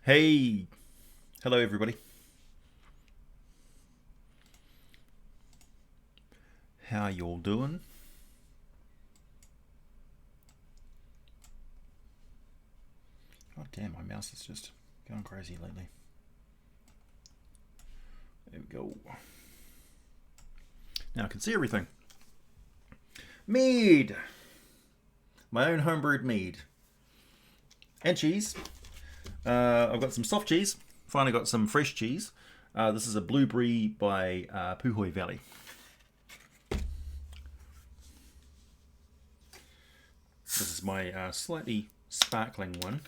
Hey, hello everybody. How y'all doing? God damn, my mouse is just going crazy lately. There we go. Now I can see everything. Mead! My own homebrewed mead. And cheese. I've got some soft cheese. Finally got some fresh cheese. This is a blueberry by Puhoi Valley. This is my slightly sparkling one.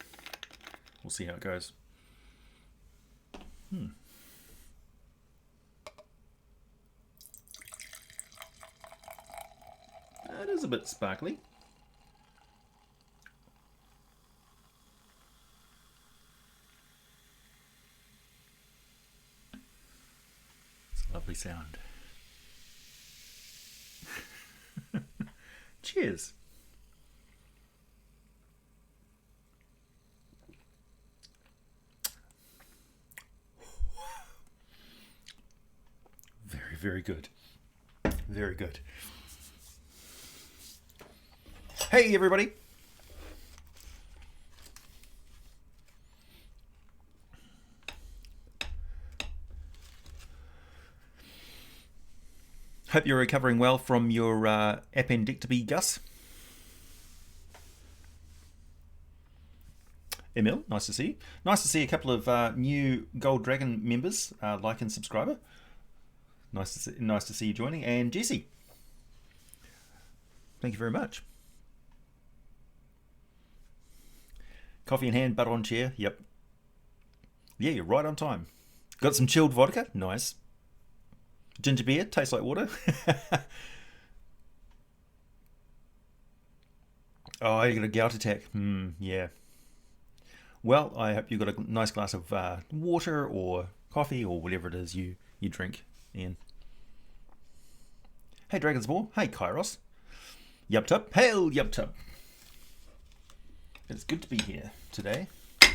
We'll see how it goes. It is a bit sparkly. It's a lovely sound. Cheers. Very, very good. Very good. Hey, everybody. Hope you're recovering well from your appendectomy, Gus. Emil, nice to see you. Nice to see a couple of new Gold Dragon members, like and subscriber. Nice to see you joining. And Jesse, thank you very much. Coffee in hand, butter on chair. Yep. Yeah, you're right on time. Got some chilled vodka. Nice. Ginger beer. Tastes like water. Oh, you got a gout attack. Yeah. Well, I hope you got a nice glass of water or coffee or whatever it is you drink, Ian. Hey, Dragon's Ball. Hey, Kollros. Yup tup. Hail, yup tup. It's good to be here today. So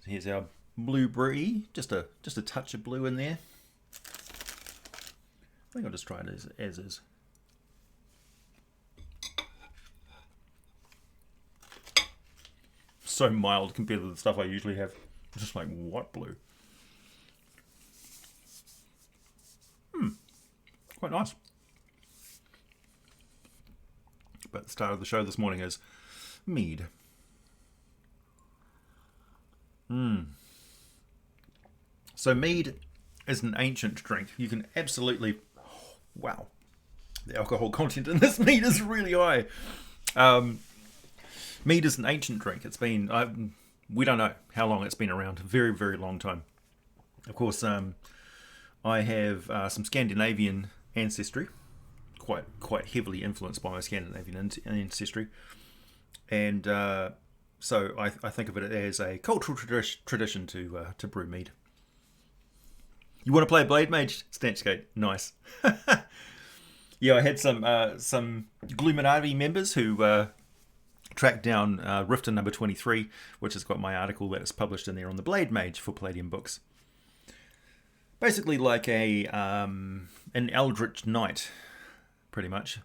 here's our blueberry. Just a touch of blue in there. I think I'll just try it as is. So mild compared to the stuff I usually have. Just like, what blue? Quite nice. But the start of the show this morning is mead. So mead is an ancient drink. You can absolutely... Wow. The alcohol content in this mead is really high. Mead is an ancient drink. It's been... we don't know how long it's been around. A very, very long time. Of course, I have some Scandinavian ancestry. Quite heavily influenced by my Scandinavian ancestry. And so I think of it as a cultural tradition to brew mead. You want to play Blade Mage? Snatchgate. Nice. Yeah, I had some Gluminati members who tracked down Riften number 23, which has got my article that is published in there on the Blade Mage for Palladium Books. Basically like an Eldritch Knight, pretty much,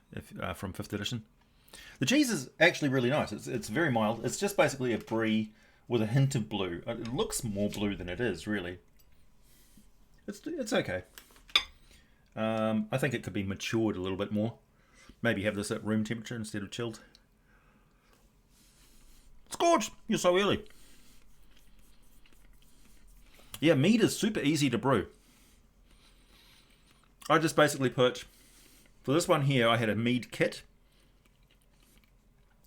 from 5th edition. The cheese is actually really nice. It's very mild. It's just basically a brie with a hint of blue. It looks more blue than it is, really. It's okay. I think it could be matured a little bit more. Maybe have this at room temperature instead of chilled. Scorch! You're so early. Yeah, mead is super easy to brew. I just basically put... For this one here, I had a mead kit.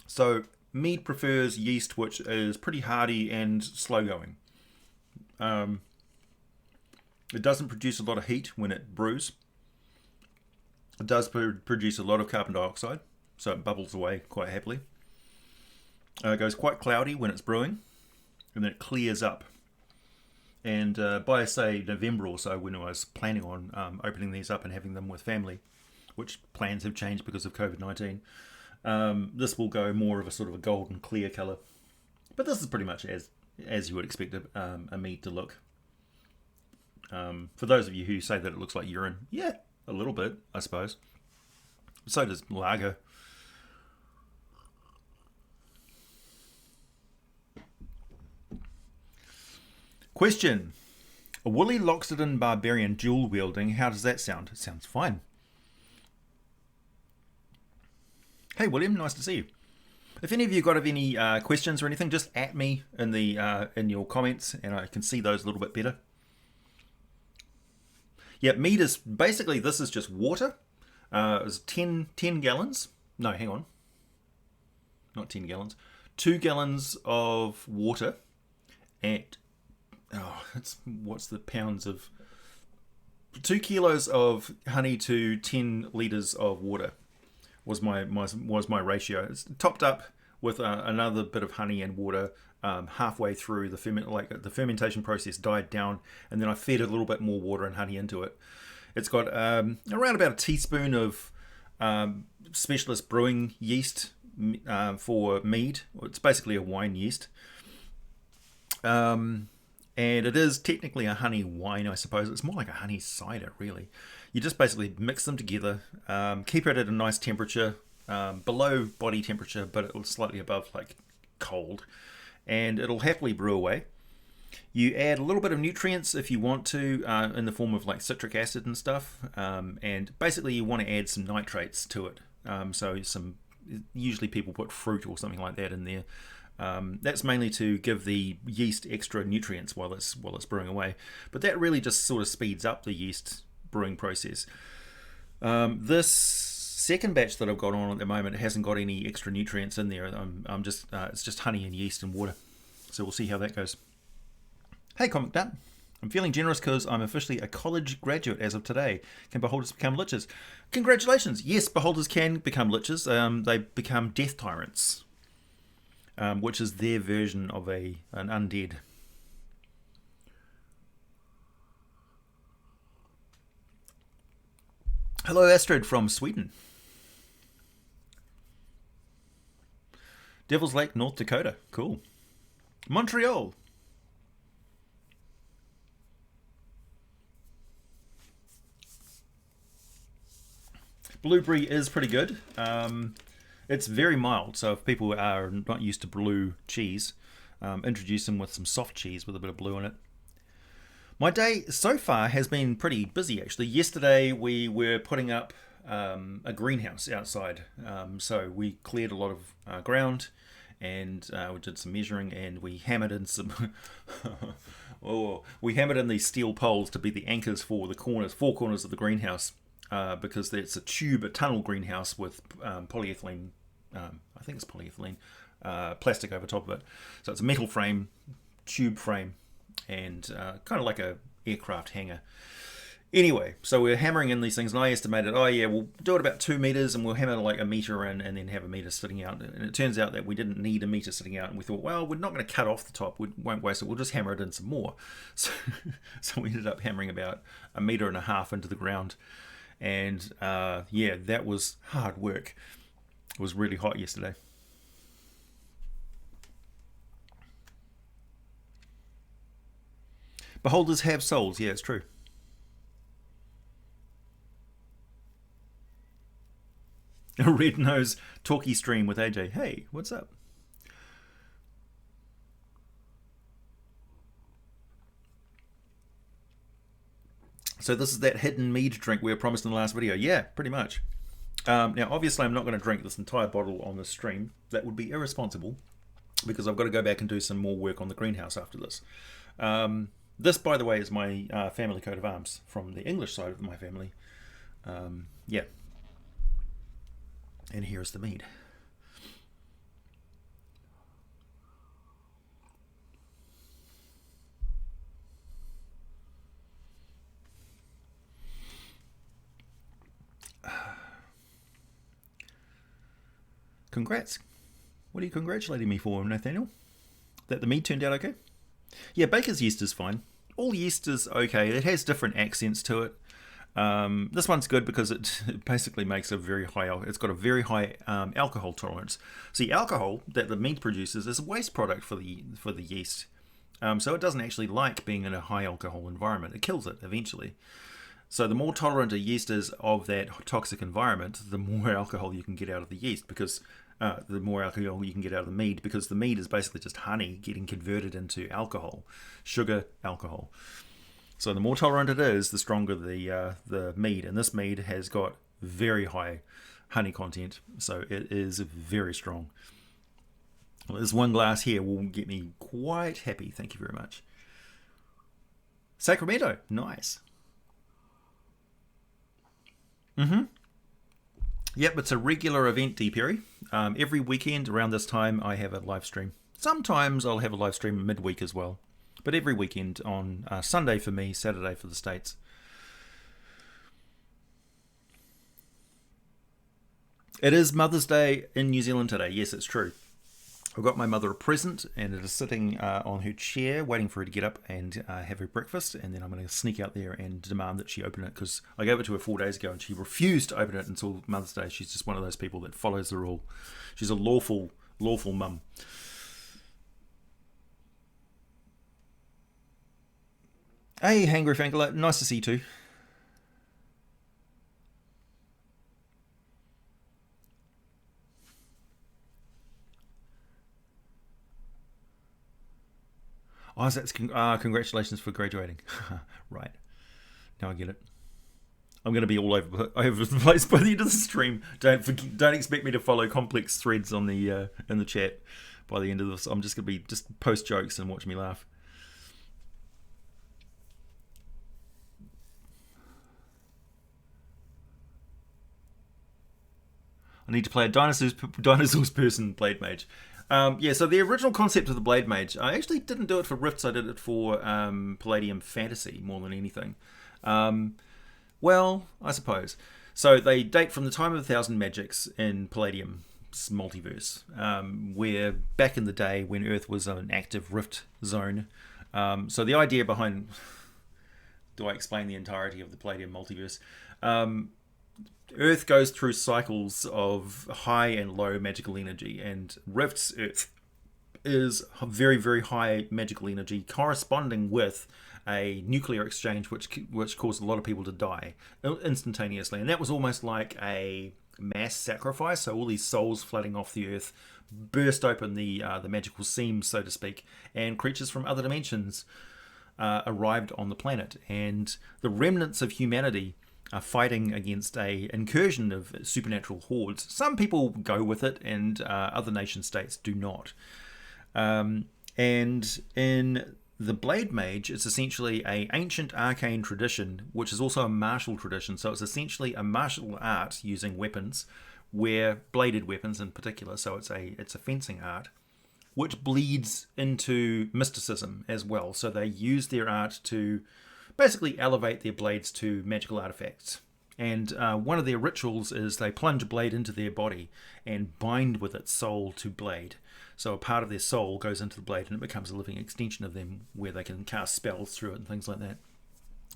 So, mead prefers yeast which is pretty hardy and slow going. It doesn't produce a lot of heat when it brews. It does produce a lot of carbon dioxide, so it bubbles away quite happily. It goes quite cloudy when it's brewing, and then it clears up. And by, say, November or so, when I was planning on opening these up and having them with family, which plans have changed because of COVID-19, This will go more of a sort of a golden clear colour. But this is pretty much as you would expect a mead to look. For those of you who say that it looks like urine, yeah, a little bit, I suppose. So does lager. Question. A woolly Loxodon barbarian dual wielding, how does that sound? It sounds fine. Hey William, nice to see you. If any of you got any questions or anything, just at me in the in your comments, and I can see those a little bit better. Yeah, mead is basically, this is just water. It's 10 gallons. No, hang on. Not 10 gallons. 2 gallons of water at what's the pounds of 2 kilos of honey to 10 liters of water was my ratio. It's topped up with another bit of honey and water halfway through the fermentation process died down, and then I fed a little bit more water and honey into it. It's got around about a teaspoon of specialist brewing yeast for mead. It's basically a wine yeast. And it is technically a honey wine, I suppose. It's more like a honey cider, really. You just basically mix them together, keep it at a nice temperature, below body temperature, but it's slightly above like cold, and it'll happily brew away. You add a little bit of nutrients if you want to, in the form of like citric acid and stuff, and basically you want to add some nitrates to it. Usually people put fruit or something like that in there. That's mainly to give the yeast extra nutrients while it's brewing away, but that really just sort of speeds up the yeast brewing process. This second batch that I've got on at the moment hasn't got any extra nutrients in there. It's just honey and yeast and water, so we'll see how that goes. Hey Comic Nut, I'm feeling generous because I'm officially a college graduate as of today. Can beholders become liches? Congratulations! Yes, beholders can become liches. They become death tyrants. Which is their version of an undead. Hello Astrid from Sweden. Devil's Lake, North Dakota. Cool. Montreal. Blueberry is pretty good. It's very mild, so if people are not used to blue cheese, introduce them with some soft cheese with a bit of blue in it. My day so far has been pretty busy, actually. Yesterday we were putting up a greenhouse outside, so we cleared a lot of ground, and we did some measuring, and we hammered in some we hammered in these steel poles to be the anchors for the four corners of the greenhouse. Because it's a tunnel greenhouse with polyethylene, I think it's polyethylene, plastic over top of it. So it's a metal frame, tube frame, and kind of like a aircraft hangar. Anyway, so we're hammering in these things, and I estimated, we'll do it about 2 meters, and we'll hammer like a meter in, and then have a meter sitting out. And it turns out that we didn't need a meter sitting out, and we thought, well, we're not going to cut off the top, we won't waste it, we'll just hammer it in some more. So we ended up hammering about 1.5 meters into the ground. And that was hard work. It was really hot yesterday. Beholders have souls. Yeah, it's true. A red nose talkie stream with AJ. Hey, what's up? So this is that hidden mead drink we were promised in the last video. Yeah, pretty much. Now, obviously, I'm not going to drink this entire bottle on the stream. That would be irresponsible, because I've got to go back and do some more work on the greenhouse after this. This, by the way, is my family coat of arms from the English side of my family. Yeah. And here's the mead. Congrats. What are you congratulating me for, Nathaniel? That the mead turned out okay? Yeah, baker's yeast is fine. All yeast is okay. It has different accents to it. This one's good because it basically makes a very high. It's got a very high alcohol tolerance. See, alcohol that the mead produces is a waste product for the yeast. So it doesn't actually like being in a high alcohol environment. It kills it eventually. So the more tolerant a yeast is of that toxic environment, the more alcohol you can get out of the yeast, because the more alcohol you can get out of the mead, because the mead is basically just honey getting converted into alcohol, sugar, alcohol. So the more tolerant it is, the stronger the mead. And this mead has got very high honey content, so it is very strong. Well, this one glass here will get me quite happy. Thank you very much. Sacramento, nice. Yep, it's a regular event, D. Perry. Every weekend around this time, I have a live stream. Sometimes I'll have a live stream midweek as well. But every weekend on Sunday for me, Saturday for the States. It is Mother's Day in New Zealand today. Yes, it's true. I got my mother a present, and it is sitting on her chair waiting for her to get up and have her breakfast, and then I'm going to sneak out there and demand that she open it, because I gave it to her 4 days ago and she refused to open it until Mother's Day. She's just one of those people that follows the rule. She's a lawful mum. Hey, Hangry Fangler, nice to see you too. Oh, that's congratulations for graduating. Right. Now I get it. I'm going to be all over the place by the end of the stream. Don't expect me to follow complex threads on the in the chat by the end of this. I'm just going to be just post jokes and watch me laugh. I need to play a dinosaurs person Blade Mage. Yeah, so the original concept of the Blade Mage, I actually didn't do it for Rifts, I did it for Palladium Fantasy more than anything. Well, I suppose. So they date from the time of 1,000 Magics in Palladium's multiverse, where back in the day when Earth was an active Rift zone. So the idea behind... Do I explain the entirety of the Palladium multiverse? Earth goes through cycles of high and low magical energy, and Rift's Earth is very, very high magical energy, corresponding with a nuclear exchange which caused a lot of people to die instantaneously. And that was almost like a mass sacrifice, so all these souls flooding off the Earth burst open the magical seams, so to speak, and creatures from other dimensions arrived on the planet. And the remnants of humanity are fighting against a incursion of supernatural hordes. Some people go with it, and other nation states do not. And in the Blade Mage, it's essentially an ancient arcane tradition, which is also a martial tradition. So it's essentially a martial art using weapons, where bladed weapons in particular. So it's a fencing art, which bleeds into mysticism as well. So they use their art to basically elevate their blades to magical artifacts. And one of their rituals is they plunge a blade into their body and bind with its soul to blade. So a part of their soul goes into the blade and it becomes a living extension of them, where they can cast spells through it and things like that.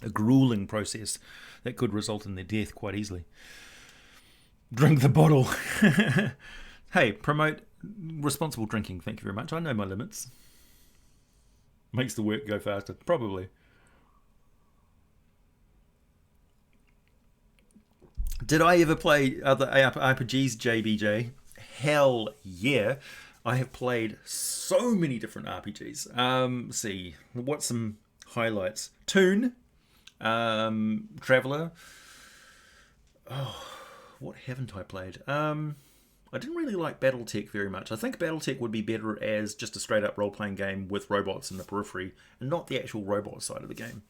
A grueling process that could result in their death quite easily. Drink the bottle. Hey, promote responsible drinking. Thank you very much. I know my limits. Makes the work go faster. Probably. Did I ever play other RPGs, JBJ? Hell yeah. I have played so many different RPGs. Let's see. What's some highlights? Toon. Traveller. Oh, what haven't I played? I didn't really like Battletech very much. I think Battletech would be better as just a straight up role-playing game with robots in the periphery, and not the actual robot side of the game.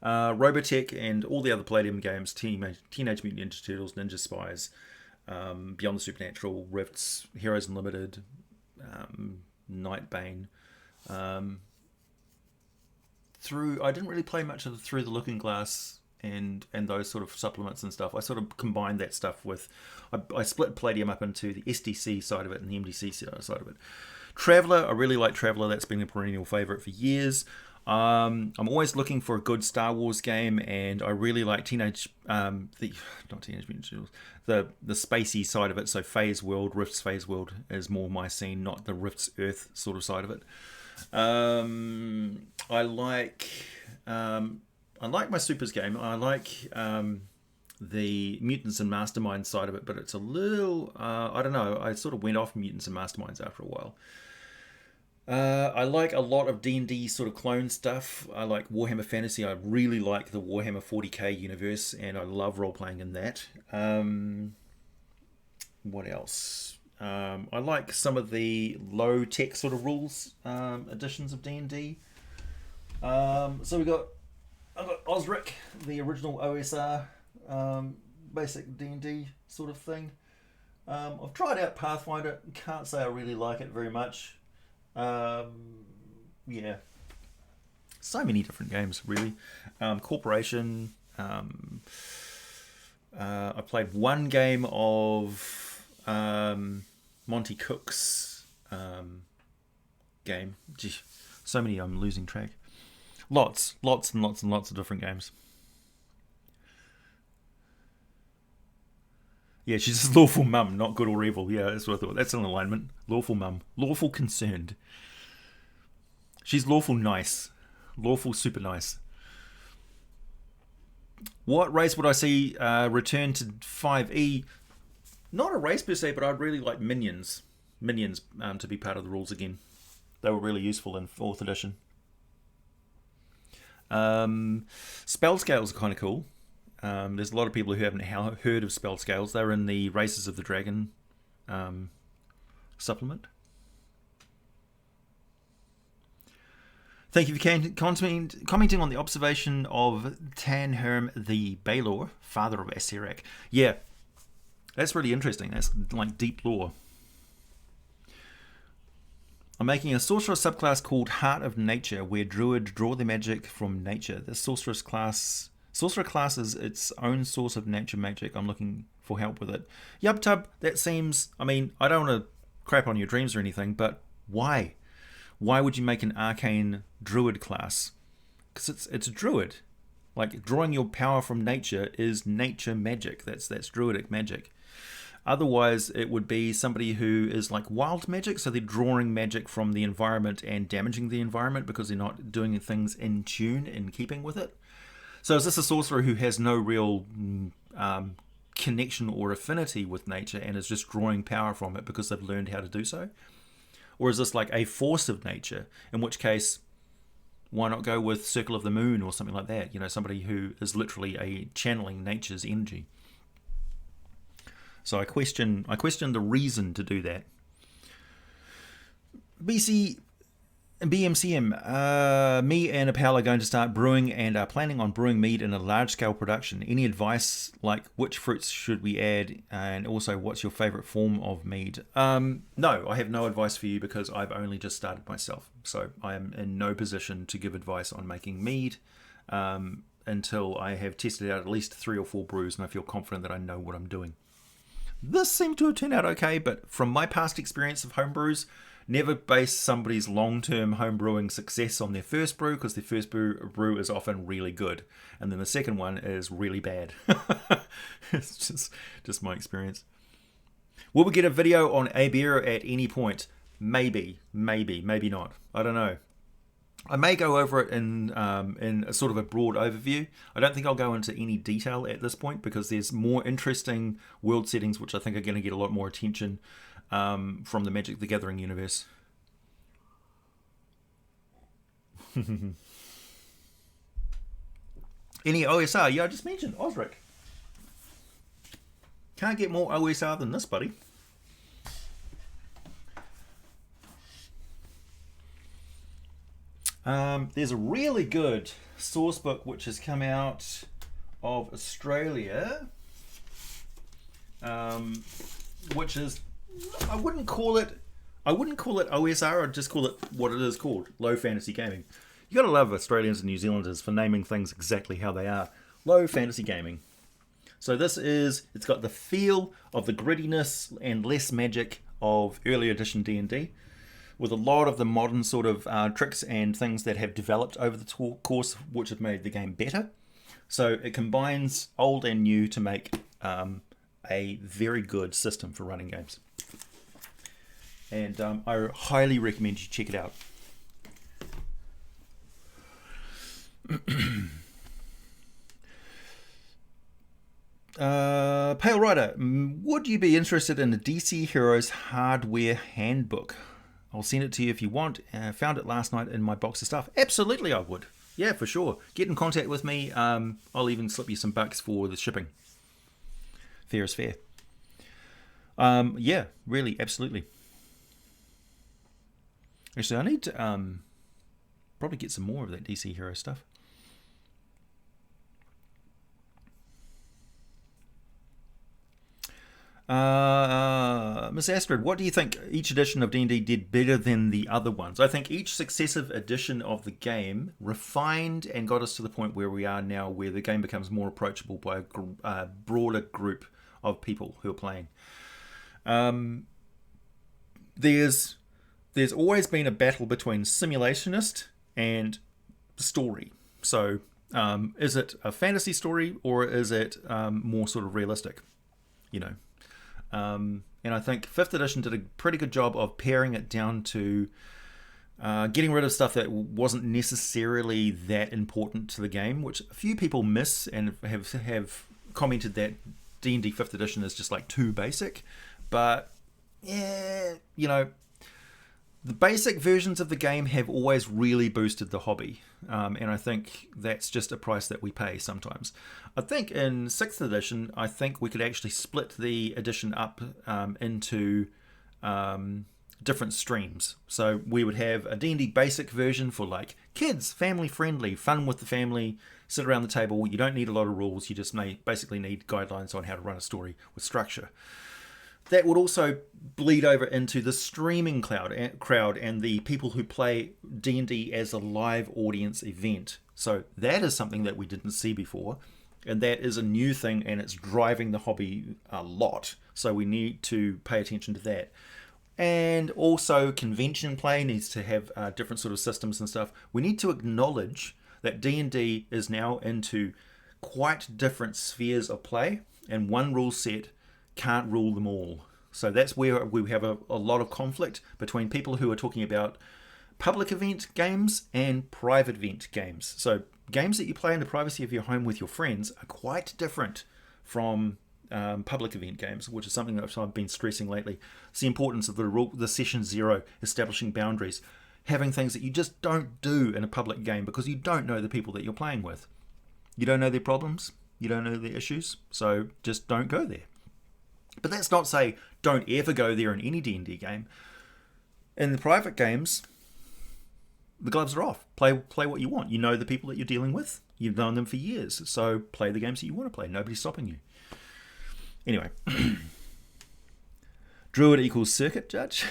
Robotech and all the other Palladium games, Teenage Mutant Ninja Turtles, Ninja Spies, Beyond the Supernatural, Rifts, Heroes Unlimited, Nightbane. I didn't really play much of Through the Looking Glass and those sort of supplements and stuff. I sort of combined that stuff with... I split Palladium up into the SDC side of it and the MDC side of it. Traveller, I really like Traveller. That's been a perennial favourite for years. I'm always looking for a good Star Wars game, and I really like not Teenage Mutant Ninja Turtles, the spacey side of it. So Phase World, Rift's Phase World is more my scene, not the Rift's Earth sort of side of it. I like my Supers game. I like the Mutants and Masterminds side of it, but it's a little I don't know. I sort of went off Mutants and Masterminds after a while. I like a lot of D&D sort of clone stuff. I like Warhammer Fantasy. I really like the Warhammer 40k universe, and I love role-playing in that. What else? I like some of the low-tech sort of rules editions of D&D. So I've got Osric, the original OSR basic D&D sort of thing. I've tried out Pathfinder. Can't say I really like it very much. Yeah, so many different games really. Corporation. I played one game of Monty Cook's game. Gee, so many I'm losing track. Lots and lots of different games. Yeah, she's just lawful mum, not good or evil. Yeah, that's what I thought. That's an alignment. Lawful mum. Lawful concerned. She's lawful nice. Lawful super nice. What race would I see return to 5e? Not a race per se, but I'd really like minions. Minions to be part of the rules again. They were really useful in 4th edition. Spell scales are kind of cool. There's a lot of people who haven't heard of spell scales. They're in the Races of the Dragon supplement. Thank you for commenting on the observation of Tanherm the Baelor, father of Aserak. Yeah, that's really interesting. That's like deep lore. I'm making a sorcerer subclass called Heart of Nature, where druid draw their magic from nature. The sorcerer class is its own source of nature magic. I'm looking for help with it. Yub Tub, that seems... I mean, I don't want to crap on your dreams or anything, but why? Why would you make an arcane druid class? Because it's a druid. Like, drawing your power from nature is nature magic. That's druidic magic. Otherwise, it would be somebody who is like wild magic, so they're drawing magic from the environment and damaging the environment because they're not doing things in tune, in keeping with it. So is this a sorcerer who has no real connection or affinity with nature and is just drawing power from it because they've learned how to do so? Or is this like a force of nature, in which case, why not go with Circle of the Moon or something like that? You know, somebody who is literally channeling nature's energy. So I question the reason to do that. BMCM, me and Apal are going to start brewing and are planning on brewing mead in a large-scale production. Any advice, like which fruits should we add, and also what's your favourite form of mead? No, I have no advice for you because I've only just started myself. So I am in no position to give advice on making mead until I have tested out at least 3 or 4 brews and I feel confident that I know what I'm doing. This seemed to have turned out okay, but from my past experience of homebrews, never base somebody's long-term homebrewing success on their first brew, because their first brew is often really good, and then the second one is really bad. It's just my experience. Will we get a video on Abera at any point? Maybe not. I don't know. I may go over it in a sort of a broad overview. I don't think I'll go into any detail at this point because there's more interesting world settings which I think are going to get a lot more attention from the Magic the Gathering universe. Any OSR? Yeah, I just mentioned Osric. Can't get more OSR than this, buddy. There's a really good source book which has come out of Australia, which is, I wouldn't call it OSR. I'd just call it what it is called, low fantasy gaming. You gotta love Australians and New Zealanders for naming things exactly how they are. Low fantasy gaming. So it's got the feel of the grittiness and less magic of early edition D&D. with a lot of the modern sort of tricks and things that have developed over the course, which have made the game better. So it combines old and new to make a very good system for running games. And I highly recommend you check it out. Pale Rider, would you be interested in the DC Heroes hardware handbook? I'll send it to you if you want. I found it last night in my box of stuff. Absolutely, I would. Yeah, for sure. Get in contact with me. I'll even slip you some bucks for the shipping. Fair is fair. Yeah, really, absolutely. Actually, I need to probably get some more of that DC Hero stuff. Miss Astrid, what do you think each edition of D&D did better than the other ones? I think each successive edition of the game refined and got us to the point where we are now, where the game becomes more approachable by a broader group of people who are playing. There's always been a battle between simulationist and story. So is it a fantasy story or is it more sort of realistic? You know. And I think 5th edition did a pretty good job of paring it down to getting rid of stuff that wasn't necessarily that important to the game, which a few people miss and have commented that D&D 5th edition is just like too basic. But, yeah, you know, the basic versions of the game have always really boosted the hobby. And I think that's just a price that we pay sometimes. I think in 6th edition, I think we could actually split the edition up into different streams. So we would have a D&D basic version for like kids, family friendly, fun with the family, sit around the table. You don't need a lot of rules. You just basically need guidelines on how to run a story with structure. That would also bleed over into the streaming crowd and the people who play D&D as a live audience event. So that is something that we didn't see before, and that is a new thing, and it's driving the hobby a lot. So we need to pay attention to that. And also convention play needs to have different sort of systems and stuff. We need to acknowledge that D&D is now into quite different spheres of play, and one rule set can't rule them all. So that's where we have a lot of conflict between people who are talking about public event games and private event games. So games that you play in the privacy of your home with your friends are quite different from public event games, which is something that I've been stressing lately. It's the importance of the session zero, establishing boundaries, having things that you just don't do in a public game because you don't know the people that you're playing with. You don't know their problems, you don't know their issues, so just don't go there. But that's not say don't ever go there in any D&D game. In the private games, the gloves are off. Play what you want. You know the people that you're dealing with. You've known them for years. So play the games that you want to play. Nobody's stopping you. Anyway. Druid equals circuit judge.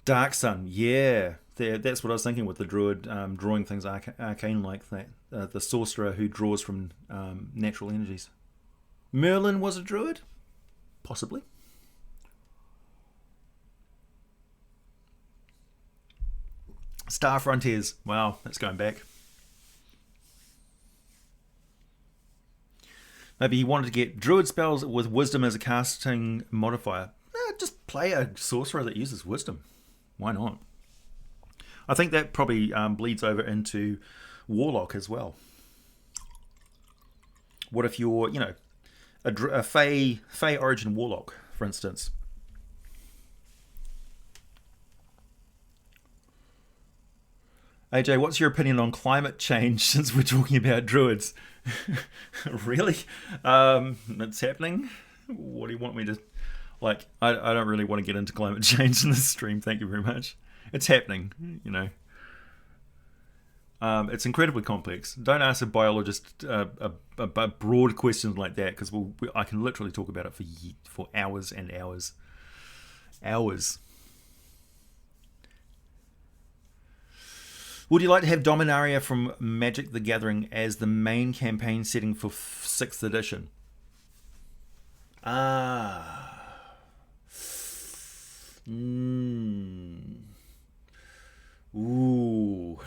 Dark Sun, yeah. That's what I was thinking with the druid drawing things arcane like that. The sorcerer who draws from natural energies. Merlin was a druid? Possibly. Star Frontiers. Wow, that's going back. Maybe he wanted to get druid spells with wisdom as a casting modifier. Just play a sorcerer that uses wisdom. Why not? I think that probably bleeds over into Warlock as well. What if you're, you know, a Fey origin Warlock, for instance? AJ, what's your opinion on climate change since we're talking about druids? Really? It's happening? What do you want me to... Like, I don't really want to get into climate change in this stream, thank you very much. It's happening, you know. It's incredibly complex. Don't ask a biologist a broad question like that, because I can literally talk about it for hours and hours. Hours. Would you like to have Dominaria from Magic the Gathering as the main campaign setting for 6th edition? Ah. Ooh.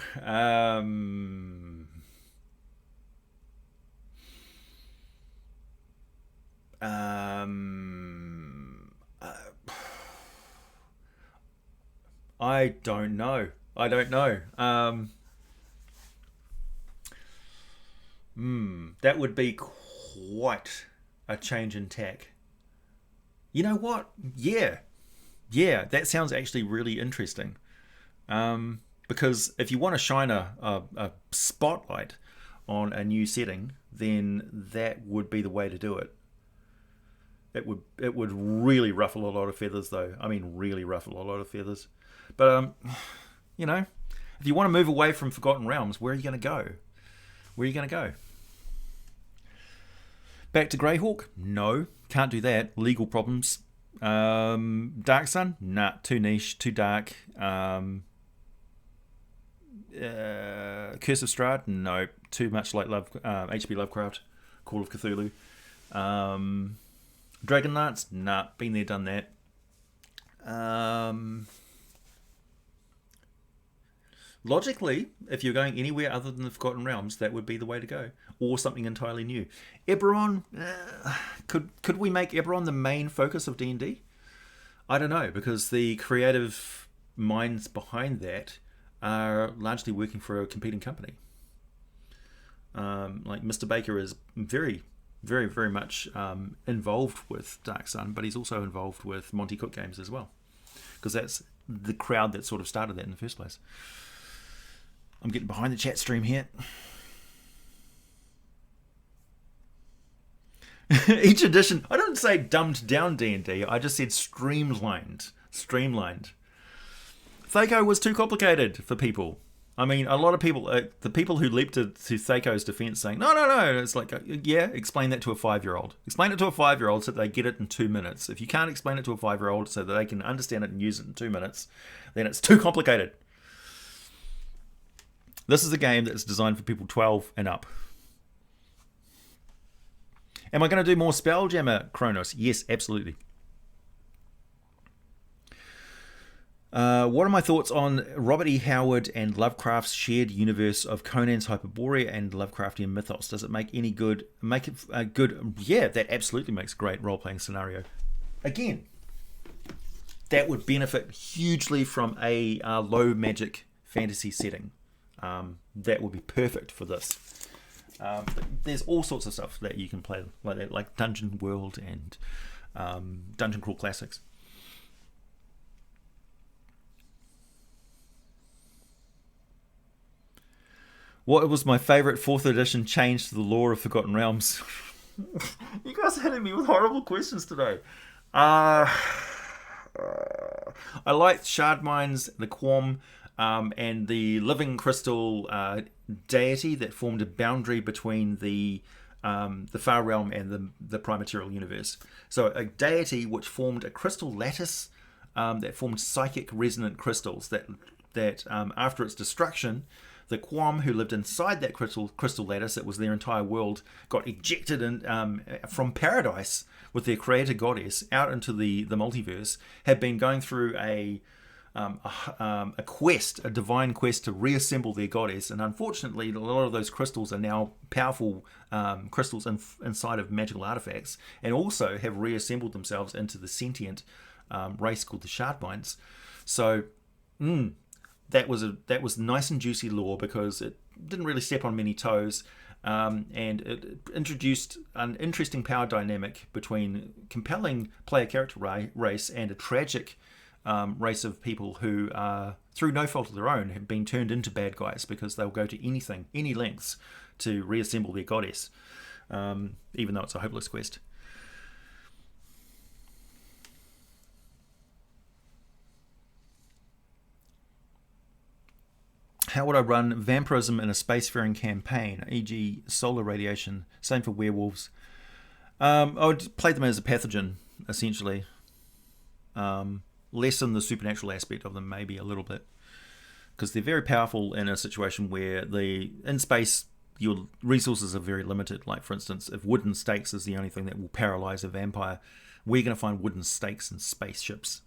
I don't know. I don't know. That would be quite a change in tack. You know what? Yeah. Yeah, that sounds actually really interesting. Because if you want to shine a spotlight on a new setting, then that would be the way to do it. It would really ruffle a lot of feathers, though. I mean, really ruffle a lot of feathers. But you know, if you want to move away from Forgotten Realms, where are you going to go? Where are you going to go? Back to Greyhawk? No, can't do that. Legal problems. Dark Sun? Nah, too niche, too dark. Curse of Strahd? No, too much like H.P. Lovecraft. Call of Cthulhu. Dragonlance? Nah, been there, done that. Logically, if you're going anywhere other than the Forgotten Realms, that would be the way to go, or something entirely new. Eberron, could we make Eberron the main focus of D&D? I don't know, because the creative minds behind that are largely working for a competing company. Like Mr. Baker is very, very, very much involved with Dark Sun, but he's also involved with Monty Cook Games as well, because that's the crowd that sort of started that in the first place. I'm getting behind the chat stream here. Each edition, I don't say dumbed down D&D, I just said streamlined. Streamlined. Thaco was too complicated for people. I mean, a lot of people, the people who leaped to Thaco's defense saying, no, it's like, yeah, explain that to a 5-year-old. Explain it to a 5-year-old so that they get it in 2 minutes. If you can't explain it to a 5-year-old so that they can understand it and use it in 2 minutes, then it's too complicated. This is a game that's designed for people 12 and up. Am I going to do more Spelljammer, Kronos? Yes, absolutely. What are my thoughts on Robert E. Howard and Lovecraft's shared universe of Conan's Hyperborea and Lovecraftian mythos? Does it make any good? Make it a good? Yeah, that absolutely makes a great role-playing scenario. Again, that would benefit hugely from a low magic fantasy setting. That would be perfect for this. There's all sorts of stuff that you can play like that, like Dungeon World and Dungeon Crawl Classics. What was my favourite 4th edition change to the lore of Forgotten Realms? You guys are hitting me with horrible questions today. I liked Shard Mines, the Quam, and the living crystal deity that formed a boundary between the Far Realm and the Primaterial universe. So a deity which formed a crystal lattice that formed psychic resonant crystals that after its destruction, the Quam who lived inside that crystal lattice, it was their entire world, got ejected from paradise with their creator goddess out into the multiverse, had been going through a quest, a divine quest to reassemble their goddess, and unfortunately a lot of those crystals are now powerful crystals inside of magical artifacts, and also have reassembled themselves into the sentient race called the Shardmines. So that was nice and juicy lore because it didn't really step on many toes, and it introduced an interesting power dynamic between compelling player character race and a tragic race of people who, through no fault of their own, have been turned into bad guys because they'll go to anything, any lengths, to reassemble their goddess, even though it's a hopeless quest. How would I run vampirism in a spacefaring campaign, e.g. solar radiation? Same for werewolves. I would play them as a pathogen, essentially. Lessen the supernatural aspect of them, maybe a little bit. Because they're very powerful in a situation where in space, your resources are very limited. Like, for instance, if wooden stakes is the only thing that will paralyze a vampire, we're going to find wooden stakes in spaceships.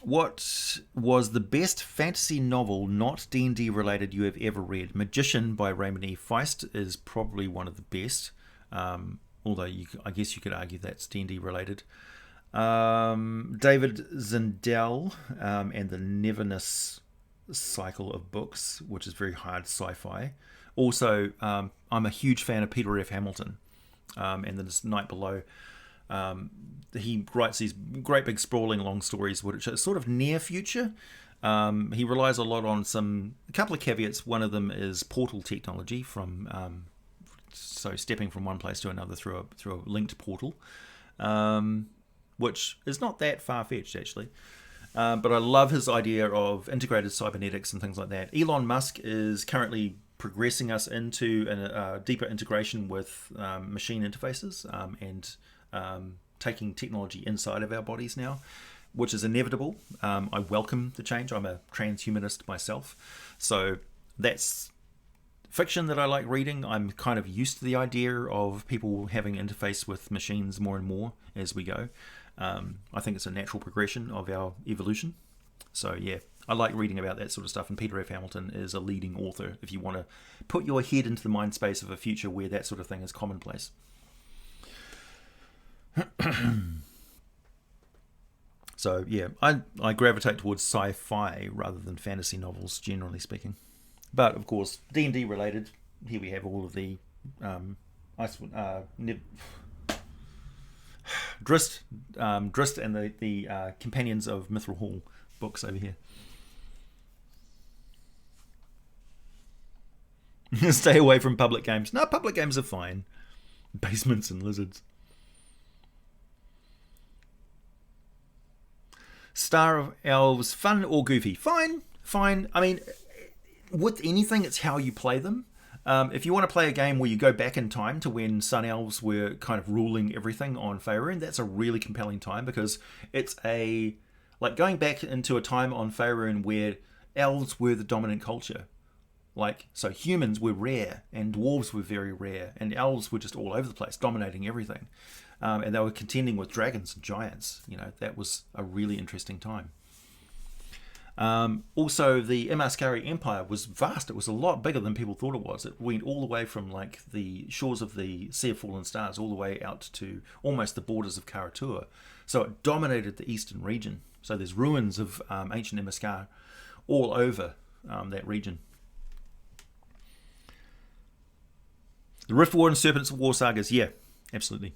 What was the best fantasy novel, not D&D related, you have ever read? Magician by Raymond E. Feist is probably one of the best. Although I guess you could argue that's D&D related. David Zindel and the Neverness cycle of books, which is very hard sci-fi. Also, I'm a huge fan of Peter F. Hamilton, and The Night Below. He writes these great big sprawling long stories, which are sort of near future. He relies a lot on a couple of caveats. One of them is portal technology, so stepping from one place to another through a linked portal, which is not that far-fetched actually. But I love his idea of integrated cybernetics and things like that. Elon Musk is currently progressing us into a deeper integration with machine interfaces and taking technology inside of our bodies now, which is inevitable. I welcome the change. I'm a transhumanist myself, so that's fiction that I like reading. I'm kind of used to the idea of people having interface with machines more and more as we go. I think it's a natural progression of our evolution. So yeah, I like reading about that sort of stuff, and Peter F. Hamilton is a leading author if you want to put your head into the mind space of a future where that sort of thing is commonplace. So yeah, I gravitate towards sci-fi rather than fantasy novels, generally speaking. But of course, D&D related. Here we have all of the Drist and the Companions of Mithril Hall books over here. Stay away from public games. No, public games are fine. Basements and lizards. Star of Elves, fun or goofy? Fine. I mean, with anything, it's how you play them. If you want to play a game where you go back in time to when Sun Elves were kind of ruling everything on Faerun, that's a really compelling time, because it's like going back into a time on Faerun where elves were the dominant culture. So humans were rare, and dwarves were very rare, and elves were just all over the place, dominating everything. And they were contending with dragons and giants. That was a really interesting time. Also, the Imaskari Empire was vast. It was a lot bigger than people thought it was. It went all the way from the shores of the Sea of Fallen Stars all the way out to almost the borders of Karatua. So it dominated the eastern region. So there's ruins of ancient Imaskar all over that region. The Rift War and Serpents War sagas, yeah, absolutely.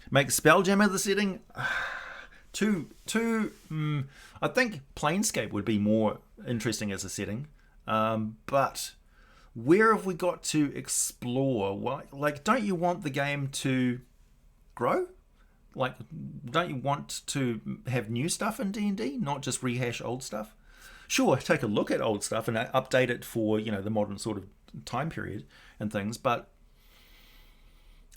Make Spelljammer the setting. I think Planescape would be more interesting as a setting, but where have we got to explore? Don't you want the game to grow? Don't you want to have new stuff in D&D, not just rehash old stuff? Sure, take a look at old stuff and update it for the modern sort of time period and things, but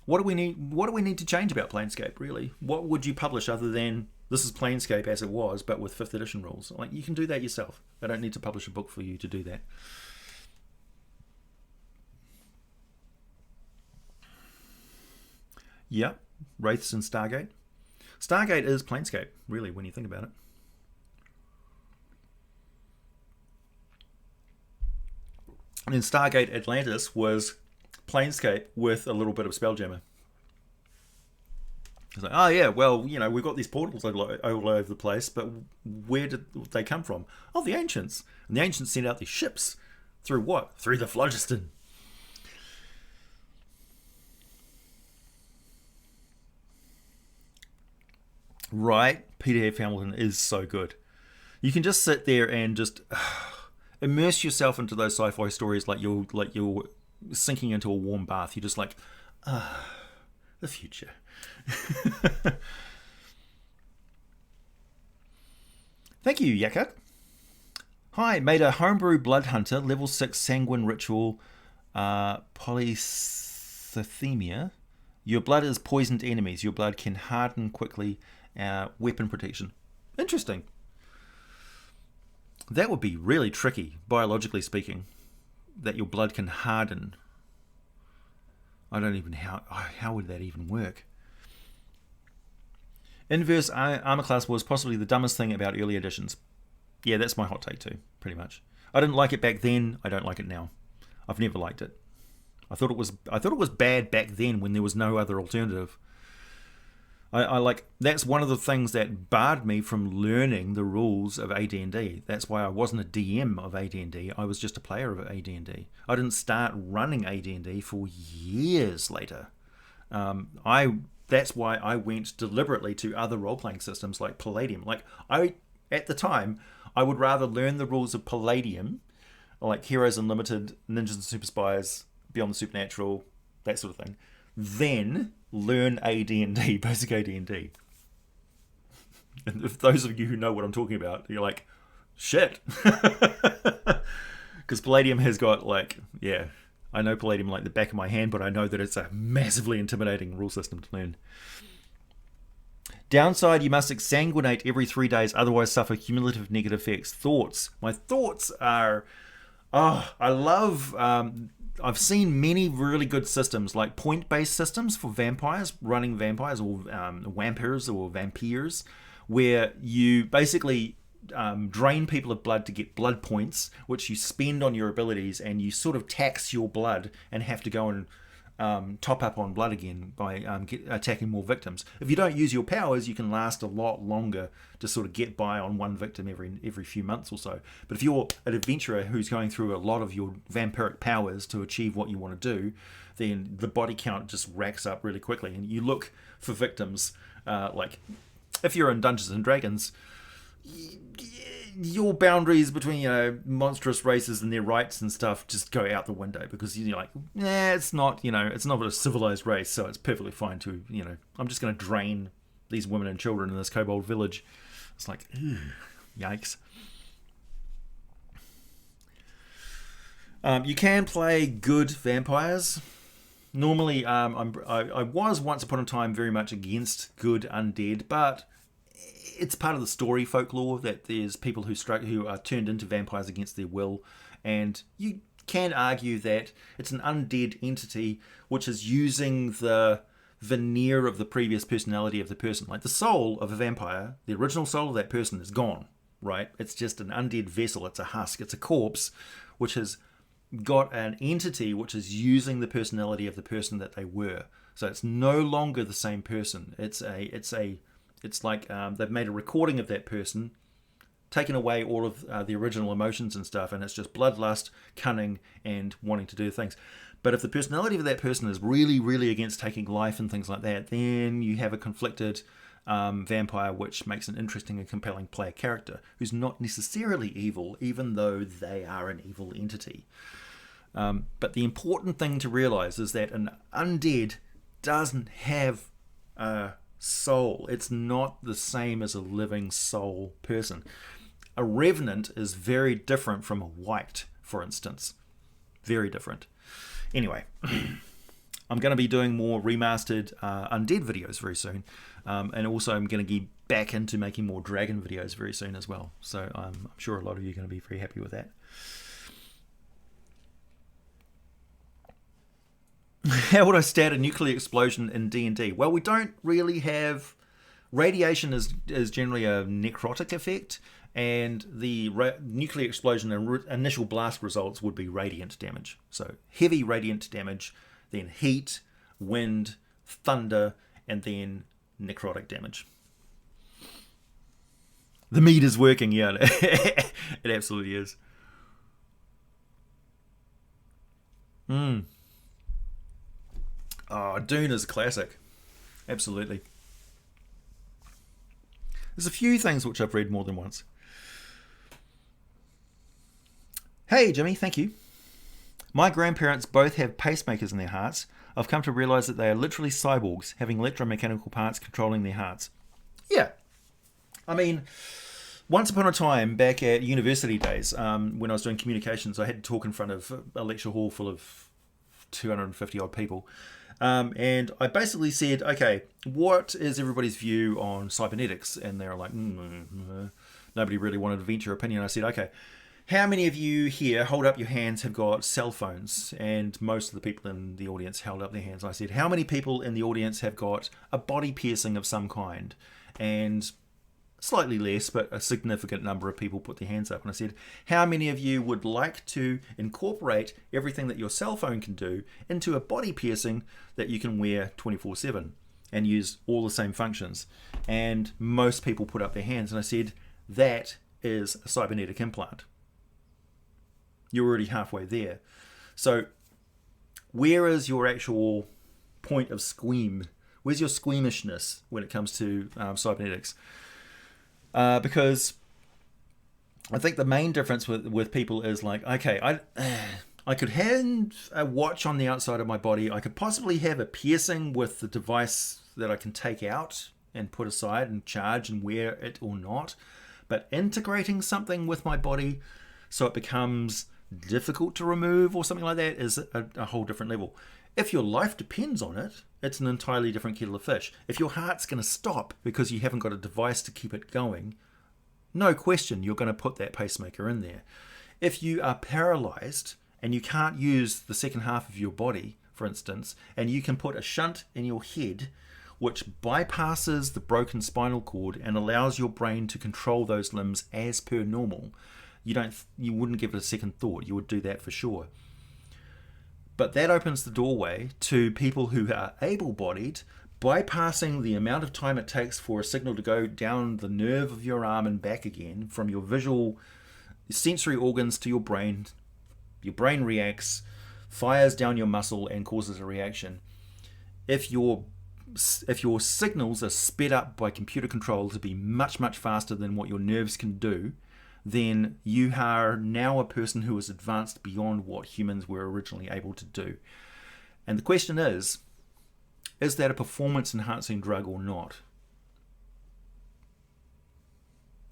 what do we need to change about Planescape, really? What would you publish other than this is Planescape as it was, but with 5th edition rules? You can do that yourself. I don't need to publish a book for you to do that. Yep, Wraiths and Stargate. Stargate is Planescape, really, when you think about it. And then Stargate Atlantis was Planescape with a little bit of Spelljammer. It's like, oh yeah, well, we've got these portals all over the place, but where did they come from? Oh, the Ancients. And the Ancients sent out these ships. Through what? Through the phlogiston. Right? Peter F. Hamilton is so good. You can just sit there and just immerse yourself into those sci-fi stories like you're sinking into a warm bath. You're just like, the future. Thank you, Yaka. Hi, made a homebrew blood hunter, level 6 sanguine ritual, polycythemia. Your blood is poisoned enemies. Your blood can harden quickly. Weapon protection. Interesting. That would be really tricky, biologically speaking, that your blood can harden. I don't even how would that even work? Inverse armor class was possibly the dumbest thing about early editions. Yeah, that's my hot take too, pretty much. I didn't like it back then. I don't like it now. I've never liked it. I thought it was bad back then when there was no other alternative. I like that's one of the things that barred me from learning the rules of AD&D. That's why I wasn't a DM of AD&D. I was just a player of AD&D. I didn't start running AD&D for years later. That's why I went deliberately to other role-playing systems like Palladium. At the time, I would rather learn the rules of Palladium, like Heroes Unlimited, Ninjas and Super Spies, Beyond the Supernatural, that sort of thing, than learn AD&D, basic AD&D. And if those of you who know what I'm talking about, you're like, shit. Because Palladium has got I know Palladium like the back of my hand, but I know that it's a massively intimidating rule system to learn. Downside, you must exsanguinate every 3 days, otherwise suffer cumulative negative effects. Thoughts. My thoughts are, I love, I've seen many really good systems, like point-based systems for vampires, running vampires, or vampires, where you basically drain people of blood to get blood points, which you spend on your abilities, and you sort of tax your blood and have to go and top up on blood again by attacking more victims. If you don't use your powers, you can last a lot longer to sort of get by on one victim every few months or so. But if you're an adventurer who's going through a lot of your vampiric powers to achieve what you want to do, then the body count just racks up really quickly, and you look for victims. Like if you're in Dungeons and Dragons, your boundaries between monstrous races and their rights and stuff just go out the window, because you're like, it's not a civilized race, so it's perfectly fine to I'm just going to drain these women and children in this kobold village. It's like, yikes. You can play good vampires. Normally, I was once upon a time very much against good undead, but it's part of the story folklore that there's people who are turned into vampires against their will, and you can argue that it's an undead entity which is using the veneer of the previous personality of the person. Like the soul of a vampire, the original soul of that person is gone, right? It's just an undead vessel. It's a husk. It's a corpse which has got an entity which is using the personality of the person that they were. So it's no longer the same person. It's like they've made a recording of that person, taken away all of the original emotions and stuff, and it's just bloodlust, cunning, and wanting to do things. But if the personality of that person is really, really against taking life and things like that, then you have a conflicted vampire, which makes an interesting and compelling player character who's not necessarily evil, even though they are an evil entity. But the important thing to realize is that an undead doesn't have a soul. It's not the same as a living soul person. A revenant is very different from a wight, for instance. Very different. Anyway, I'm going to be doing more remastered undead videos very soon, and also I'm going to get back into making more dragon videos very soon as well. So I'm sure a lot of you are going to be very happy with that. How would I stat a nuclear explosion in D&D? Well, we don't really have... Radiation is generally a necrotic effect, and the nuclear explosion initial blast results would be radiant damage. So heavy radiant damage, then heat, wind, thunder, and then necrotic damage. The mead is working, yeah. It absolutely is. Oh, Dune is a classic. Absolutely. There's a few things which I've read more than once. Hey, Jimmy, thank you. My grandparents both have pacemakers in their hearts. I've come to realise that they are literally cyborgs, having electromechanical parts controlling their hearts. Yeah. I mean, once upon a time, back at university days, when I was doing communications, I had to talk in front of a lecture hall full of 250 odd people. And I basically said, okay, what is everybody's view on cybernetics? And they're like, nobody really wanted to venture opinion. I said, okay, how many of you here, hold up your hands, have got cell phones? And most of the people in the audience held up their hands. I said, how many people in the audience have got a body piercing of some kind? And slightly less, but a significant number of people put their hands up. And I said, how many of you would like to incorporate everything that your cell phone can do into a body piercing that you can wear 24/7 and use all the same functions? And most people put up their hands. And I said, that is a cybernetic implant. You're already halfway there. So where is your actual point of squeam? Where's your squeamishness when it comes to cybernetics? Because I think the main difference with people is like, okay, I could have a watch on the outside of my body. I could possibly have a piercing with the device that I can take out and put aside and charge and wear it or not. But integrating something with my body so it becomes difficult to remove or something like that is a whole different level. If your life depends on it, it's an entirely different kettle of fish. If your heart's going to stop because you haven't got a device to keep it going, no question, you're going to put that pacemaker in there. If you are paralyzed and you can't use the second half of your body, for instance, and you can put a shunt in your head which bypasses the broken spinal cord and allows your brain to control those limbs as per normal, you wouldn't give it a second thought. You would do that for sure. But that opens the doorway to people who are able-bodied, bypassing the amount of time it takes for a signal to go down the nerve of your arm and back again, from your visual sensory organs to your brain. Your brain reacts, fires down your muscle and causes a reaction. If your signals are sped up by computer control to be much, much faster than what your nerves can do, then you are now a person who is advanced beyond what humans were originally able to do. And the question is that a performance-enhancing drug or not?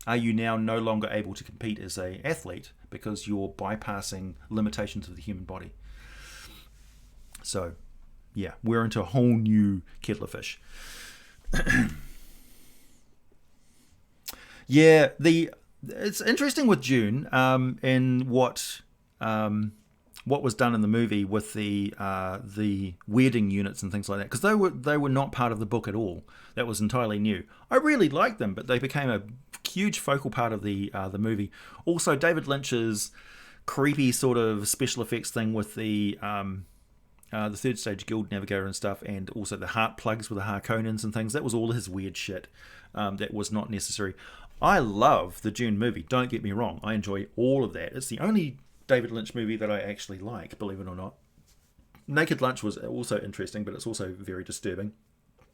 Are you now no longer able to compete as an athlete because you're bypassing limitations of the human body? So, yeah, we're into a whole new kettle of fish. Yeah, it's interesting with June and what was done in the movie with the wedding units and things like that, because they were not part of the book at all. That was entirely new. I really liked them, but they became a huge focal part of the movie. Also, David Lynch's creepy sort of special effects thing with the third stage guild navigator and stuff, and also the heart plugs with the Harkonnens and things. That was all his weird shit. That was not necessary. I love the Dune movie, don't get me wrong. I enjoy all of that. It's the only David Lynch movie that I actually like, believe it or not. Naked Lunch was also interesting, but it's also very disturbing.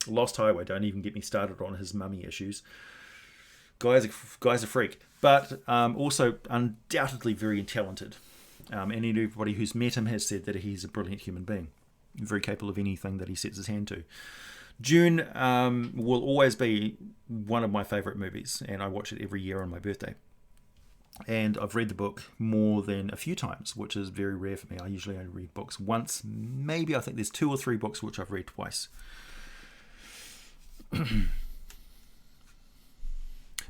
Lost Highway, don't even get me started on his mummy issues. Guy's a freak, but also undoubtedly very talented. And everybody who's met him has said that he's a brilliant human being, very capable of anything that he sets his hand to. Dune will always be one of my favourite movies, and I watch it every year on my birthday. And I've read the book more than a few times, which is very rare for me. I usually only read books once, maybe. I think there's 2 or 3 books which I've read twice.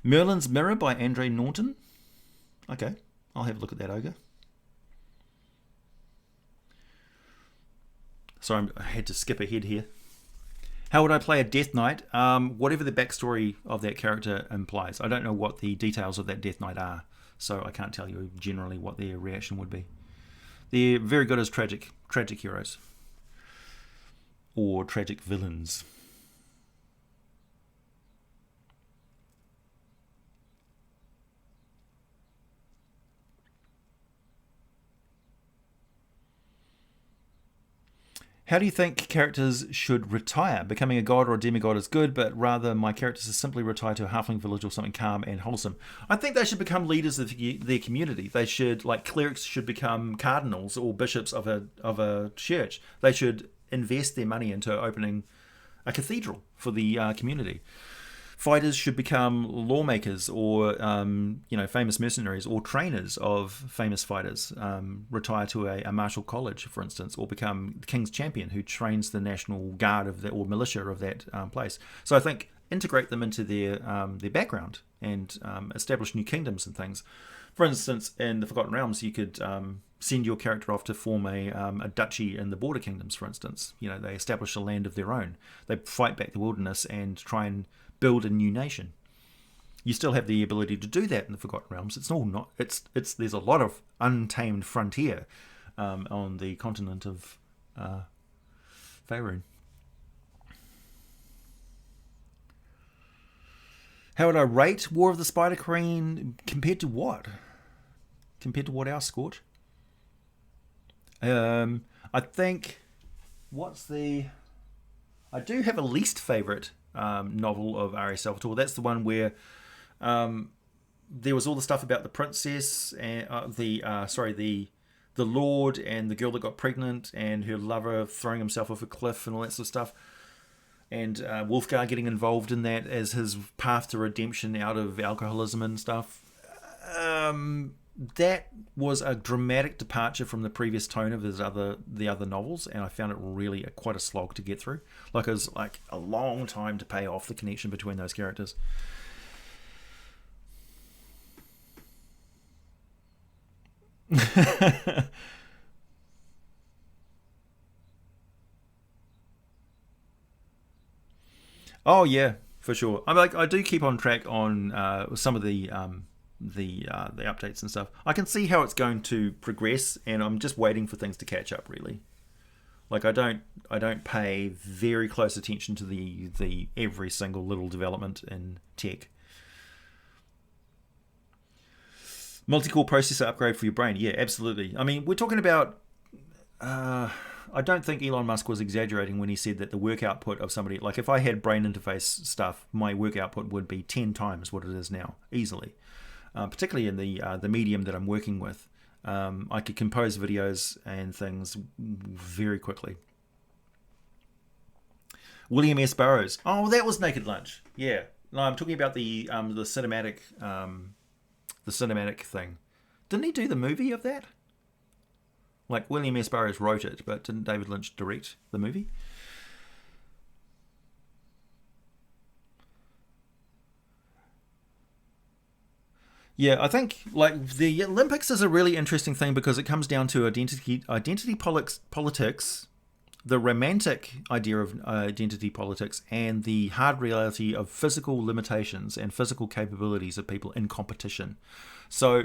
Merlin's Mirror by Andrea Norton. Okay, I'll have a look at that ogre. Sorry, I had to skip ahead here. How would I play a Death Knight? Whatever the backstory of that character implies. I don't know what the details of that Death Knight are, so I can't tell you generally what their reaction would be. They're very good as tragic heroes. Or tragic villains. How do you think characters should retire? Becoming a god or a demigod is good, but rather my characters should simply retire to a halfling village or something calm and wholesome. I think they should become leaders of their community. They should, like clerics should become cardinals or bishops of a church. They should invest their money into opening a cathedral for the community. Fighters should become lawmakers or famous mercenaries or trainers of famous fighters. Retire to a martial college, for instance, or become the king's champion who trains the national guard of or militia of that place. So I think integrate them into their background and establish new kingdoms and things. For instance, in the Forgotten Realms, you could send your character off to form a duchy in the Border Kingdoms, for instance. They establish a land of their own. They fight back the wilderness and try and build a new nation. You still have the ability to do that in the Forgotten Realms. It's all not. There's a lot of untamed frontier on the continent of Faerun. How would I rate War of the Spider Queen compared to what? Compared to what else, Scorch? I think I do have a least favourite novel of R.A. Salvatore. That's the one where there was all the stuff about the princess and the lord and the girl that got pregnant and her lover throwing himself off a cliff and all that sort of stuff. And Wolfgar getting involved in that as his path to redemption out of alcoholism and stuff. That was a dramatic departure from the previous tone of the other novels, and I found it really quite a slog to get through. It was like a long time to pay off the connection between those characters. Oh yeah, for sure. I do keep on track on some of the updates and stuff. I can see how it's going to progress, and I'm just waiting for things to catch up. Really, I don't pay very close attention to the every single little development in tech. Multi-core processor upgrade for your brain. Yeah, absolutely. I mean, we're talking about. I don't think Elon Musk was exaggerating when he said that the work output of somebody, like if I had brain interface stuff, my work output would be 10 times what it is now, easily. Particularly in the medium that I'm working with. I could compose videos and things very quickly. William S. Burroughs. Oh, that was Naked Lunch. Yeah. No, I'm talking about the cinematic thing. Didn't he do the movie of that? Like, William S. Burroughs wrote it, but didn't David Lynch direct the movie? Yeah, I think the Olympics is a really interesting thing because it comes down to identity politics, the romantic idea of identity politics, and the hard reality of physical limitations and physical capabilities of people in competition. So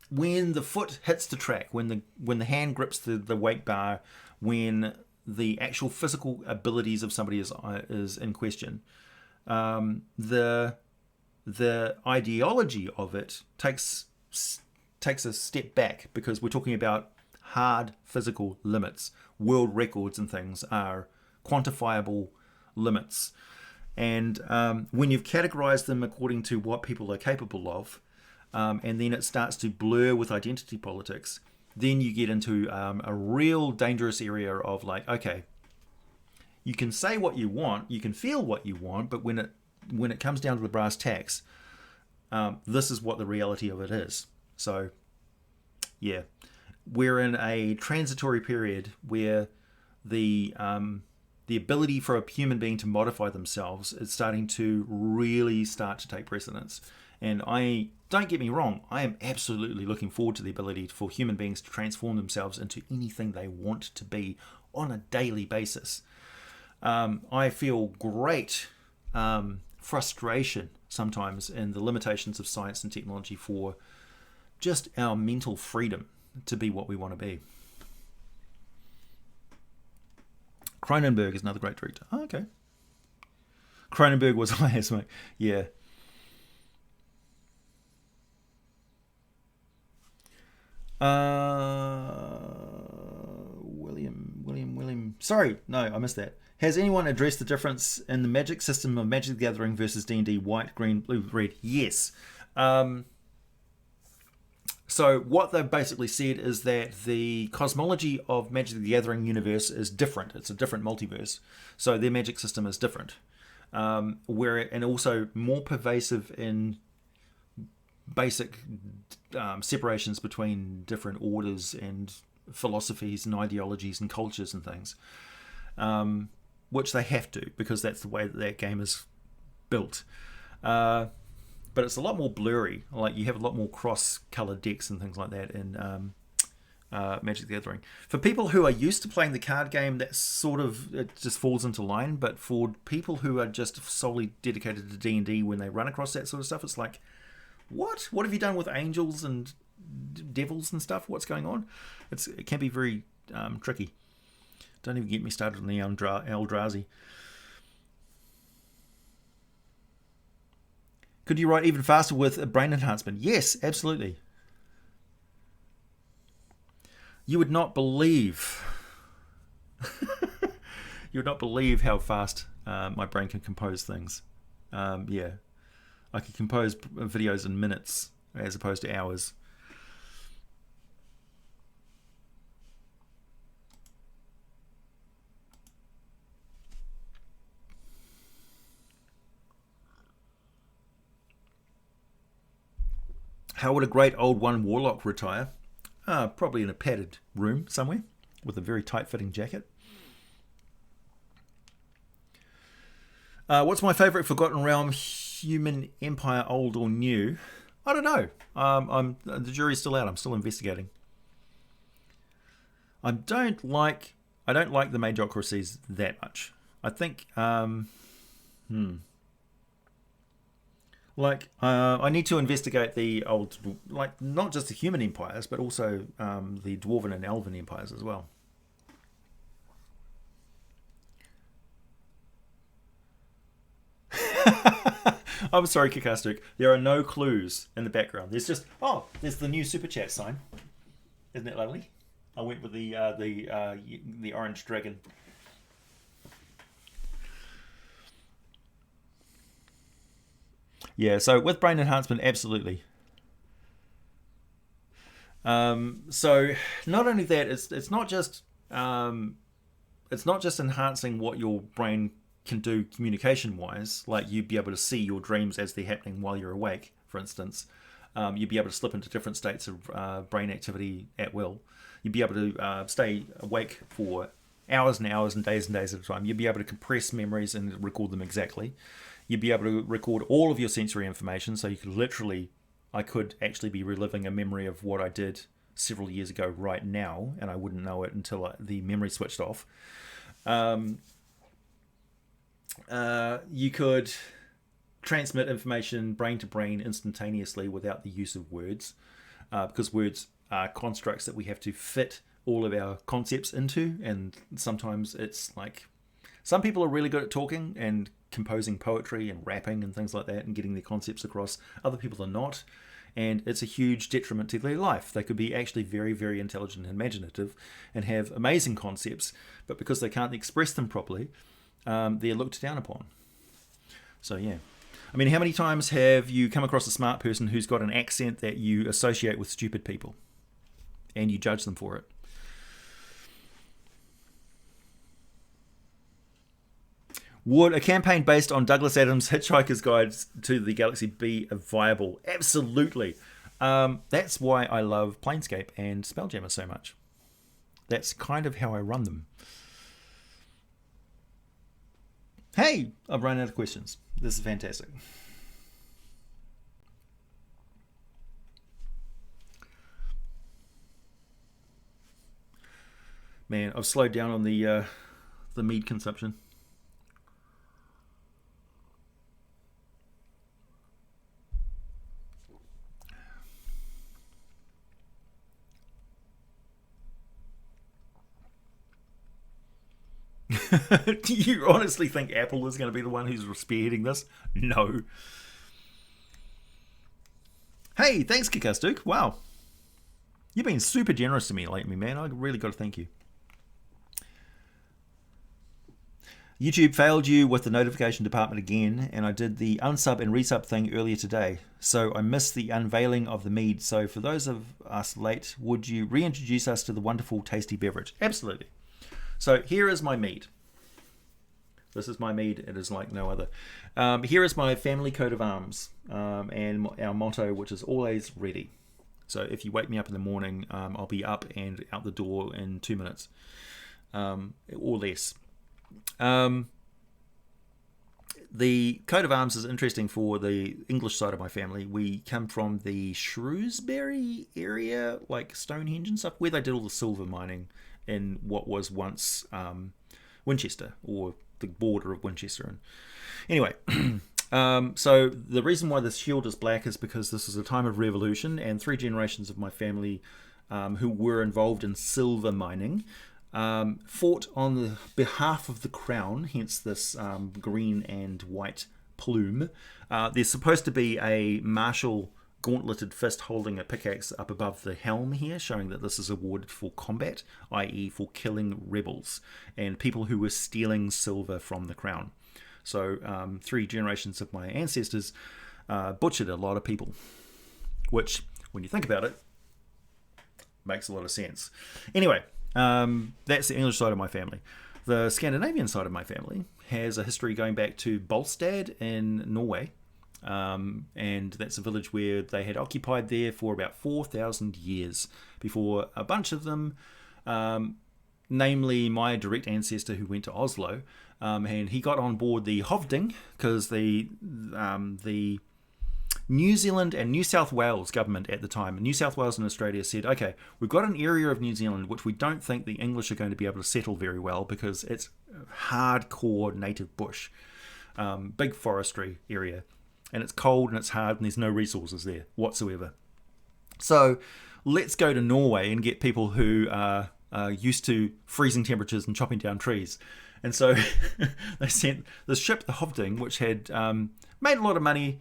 when the foot hits the track, when the hand grips the weight bar, when the actual physical abilities of somebody is in question, the ideology of it takes a step back because we're talking about hard physical limits. World records and things are quantifiable limits, and when you've categorized them according to what people are capable of, and then it starts to blur with identity politics, then you get into a real dangerous area of okay, you can say what you want, you can feel what you want, but when it comes down to the brass tacks, this is what the reality of it is. So, yeah, we're in a transitory period where the ability for a human being to modify themselves is starting to really start to take precedence. And don't get me wrong, I am absolutely looking forward to the ability for human beings to transform themselves into anything they want to be on a daily basis. I feel great frustration sometimes in the limitations of science and technology for just our mental freedom to be what we want to be. Cronenberg is another great director. Oh, okay. Cronenberg was highest, yeah. William. Sorry, no, I missed that. Has anyone addressed the difference in the magic system of Magic the Gathering versus D&D white, green, blue, red? Yes. So what they've basically said is that the cosmology of Magic the Gathering universe is different. It's a different multiverse. So their magic system is different. And also more pervasive in basic separations between different orders and philosophies and ideologies and cultures and things, which they have to because that's the way that game is built. but it's a lot more blurry. Like you have a lot more cross-colored decks and things like that in Magic the Gathering. For people who are used to playing the card game, that sort of it just falls into line. But for people who are just solely dedicated to D&D, when they run across that sort of stuff, it's like, what? What have you done with angels and devils and stuff? What's going on? It can be very tricky. Don't even get me started on the Eldrazi. Could you write even faster with a brain enhancement? Yes, absolutely. You would not believe you would not believe how fast my brain can compose things. Yeah, I can compose videos in minutes as opposed to hours. How would a great old one warlock retire? Probably in a padded room somewhere with a very tight-fitting jacket. What's my favourite Forgotten Realm human empire, old or new? I don't know. The jury's still out. I'm still investigating. I don't like the Magocracies that much. I think I need to investigate the old, like, not just the human empires, but also the dwarven and elven empires as well. I'm sorry, Kakastuk. There are no clues in the background. There's just, there's the new super chat sign. Isn't that lovely? I went with the orange dragon. Yeah, so with brain enhancement, absolutely. So not only that, it's not just enhancing what your brain can do communication wise. Like you'd be able to see your dreams as they're happening while you're awake, for instance. You'd be able to slip into different states of brain activity at will. You'd be able to stay awake for hours and hours and days at a time. You'd be able to compress memories and record them exactly. You'd be able to record all of your sensory information, so you could I could actually be reliving a memory of what I did several years ago right now, and I wouldn't know it until the memory switched off. You could transmit information brain to brain instantaneously without the use of words, because words are constructs that we have to fit all of our concepts into, and sometimes it's like some people are really good at talking and composing poetry and rapping and things like that and getting their concepts across. Other people are not, and it's a huge detriment to their life. They could be actually very, very intelligent and imaginative and have amazing concepts, but because they can't express them properly, they're looked down upon. So yeah, I mean, how many times have you come across a smart person who's got an accent that you associate with stupid people and you judge them for it? Would a campaign based on Douglas Adams' Hitchhiker's Guide to the Galaxy be viable? Absolutely. That's why I love Planescape and Spelljammer so much. That's kind of how I run them. Hey, I've run out of questions. This is fantastic. Man, I've slowed down on the mead consumption. Do you honestly think Apple is going to be the one who's spearheading this? No. Hey, thanks, Kikastuk. Wow. You've been super generous to me lately, man. I really got to thank you. YouTube failed you with the notification department again, and I did the unsub and resub thing earlier today, so I missed the unveiling of the mead. So for those of us late, would you reintroduce us to the wonderful, tasty beverage? Absolutely. So here is my mead. This is my mead. It is like no other. Here is my family coat of arms and our motto, which is always ready. So if you wake me up in the morning, I'll be up and out the door in 2 minutes or less. The coat of arms is interesting for the English side of my family. We come from the Shrewsbury area, like Stonehenge and stuff, where they did all the silver mining in what was once Winchester, or the border of Winchester. And anyway, so the reason why this shield is black is because this is a time of revolution, and 3 generations of my family who were involved in silver mining fought on the behalf of the crown, hence this green and white plume. There's supposed to be a martial gauntleted fist holding a pickaxe up above the helm here, showing that this is awarded for combat, i.e. for killing rebels and people who were stealing silver from the crown. So 3 generations of my ancestors butchered a lot of people, which, when you think about it, makes a lot of sense. Anyway, that's the English side of my family. The Scandinavian side of my family has a history going back to Bolstad in Norway, and that's a village where they had occupied there for about 4,000 years before a bunch of them, namely my direct ancestor who went to Oslo, and he got on board the Hovding because the New Zealand and New South Wales government at the time, New South Wales and Australia, said, okay, we've got an area of New Zealand which we don't think the English are going to be able to settle very well because it's hardcore native bush, big forestry area, and it's cold and it's hard and there's no resources there whatsoever. So let's go to Norway and get people who are used to freezing temperatures and chopping down trees. And so they sent this ship, the Hovding, which had made a lot of money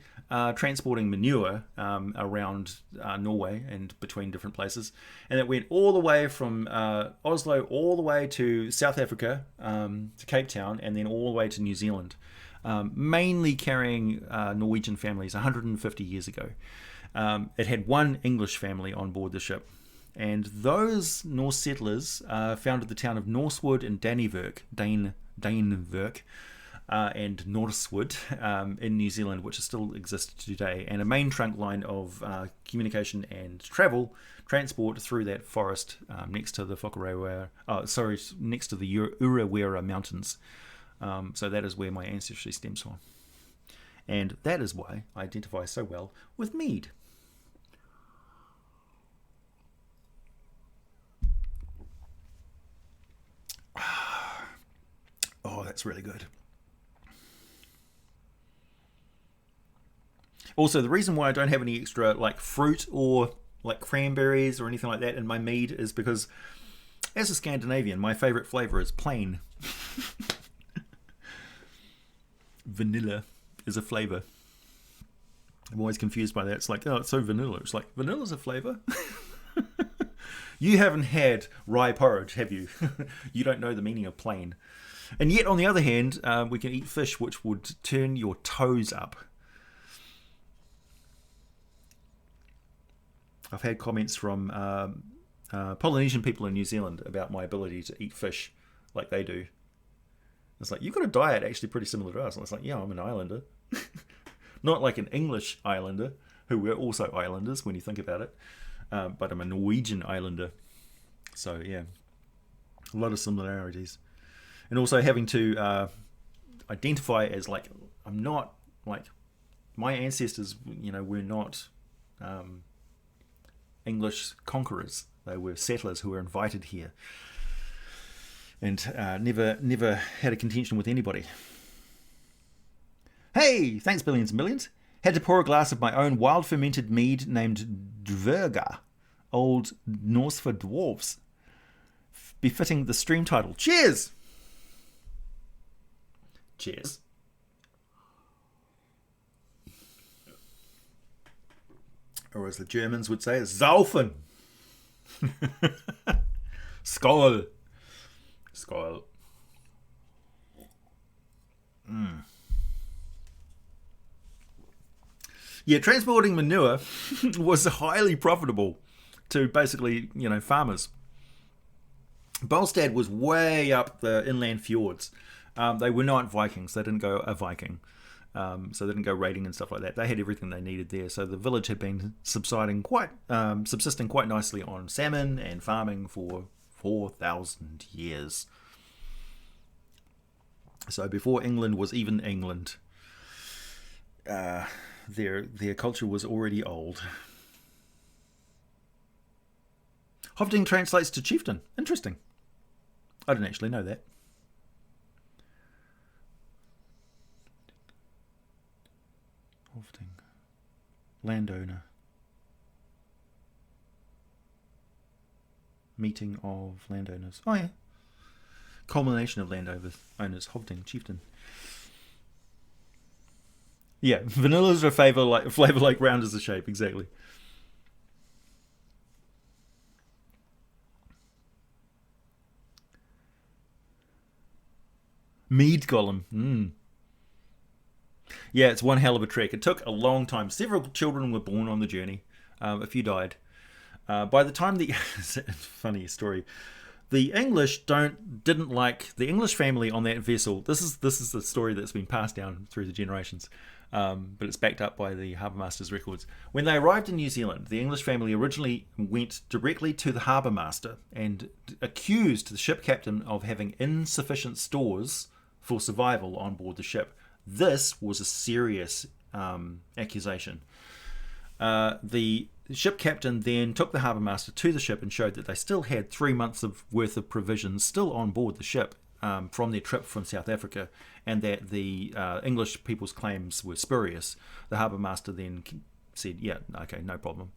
transporting manure around Norway and between different places, and it went all the way from Oslo all the way to South Africa, to Cape Town, and then all the way to New Zealand, mainly carrying Norwegian families 150 years ago. It had 1 English family on board the ship, and those Norse settlers founded the town of Norsewood and Danevirk, and Norsewood in New Zealand, which still exists today, and a main trunk line of communication and transport through that forest next to the next to the Urawera Mountains. So that is where my ancestry stems from, and that is why I identify so well with Mead. Oh, that's really good. Also, the reason why I don't have any extra like fruit or like cranberries or anything like that in my mead is because, as a Scandinavian, my favourite flavour is plain. Vanilla is a flavour. I'm always confused by that. It's like, oh, it's so vanilla. It's like, vanilla's a flavour? You haven't had rye porridge, have you? You don't know the meaning of plain. And yet, on the other hand, we can eat fish which would turn your toes up. I've had comments from Polynesian people in New Zealand about my ability to eat fish like they do. It's like, you've got a diet actually pretty similar to us. And it's like, yeah, I'm an islander. Not like an English islander, who were also islanders when you think about it. But I'm a Norwegian islander. So, yeah, a lot of similarities. And also having to identify as, like, I'm not, like, my ancestors, were not English conquerors. They were settlers who were invited here and never had a contention with anybody. Hey, thanks billions and millions. Had to pour a glass of my own wild fermented mead named Dverga, Old Norse for dwarves, befitting the stream title. Cheers! Cheers. Or as the Germans would say, Saufen. Skål. Skål. Yeah, transporting manure was highly profitable to basically, farmers. Bolstad was way up the inland fjords. They were not Vikings. They didn't go a Viking. So they didn't go raiding and stuff like that. They had everything they needed there. So the village had been subsisting quite nicely on salmon and farming for 4,000 years. So before England was even England, their culture was already old. Hovding translates to chieftain. Interesting. I didn't actually know that. Hovding. Landowner. Meeting of landowners. Oh yeah. Culmination of landowners. Hovding. Chieftain. Yeah. Vanilla's a flavor like round as a shape. Exactly. Mead golem. Yeah, it's one hell of a trek. It took a long time. Several children were born on the journey. A few died. By the time funny story, the English didn't like the English family on that vessel. This is the story that's been passed down through the generations, but it's backed up by the harbour master's records. When they arrived in New Zealand, the English family originally went directly to the harbour master and accused the ship captain of having insufficient stores for survival on board the ship. This was a serious accusation. The ship captain then took the harbour master to the ship and showed that they still had 3 months worth of provisions still on board the ship from their trip from South Africa, and that the English people's claims were spurious. The harbour master then said, yeah, okay, no problem.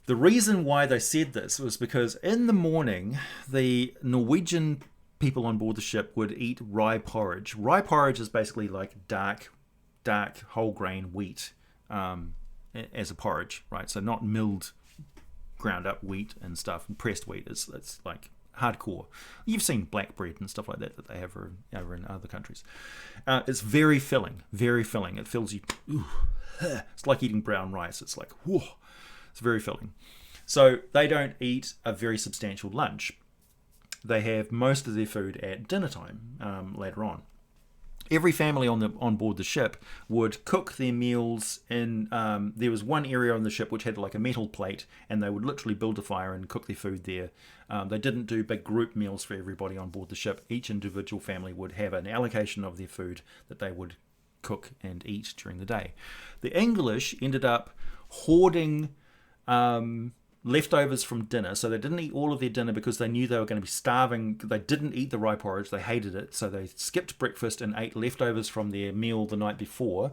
The reason why they said this was because in the morning, the Norwegian people on board the ship would eat rye porridge. Rye porridge is basically like dark whole grain wheat as a porridge, right? So not milled, ground up wheat and stuff, and pressed wheat. It's like hardcore. You've seen black bread and stuff like that they have over in other countries. It's very filling, very filling. It fills you. It's like eating brown rice. It's like, whoa, it's very filling. So they don't eat a very substantial lunch. They have most of their food at dinner time later on. Every family on board the ship would cook their meals in. There was one area on the ship which had like a metal plate, and they would literally build a fire and cook their food there. They didn't do big group meals for everybody on board the ship. Each individual family would have an allocation of their food that they would cook and eat during the day. The English ended up hoarding leftovers from dinner, so they didn't eat all of their dinner because they knew they were going to be starving. They didn't eat the rye porridge, they hated it, so they skipped breakfast and ate leftovers from their meal the night before.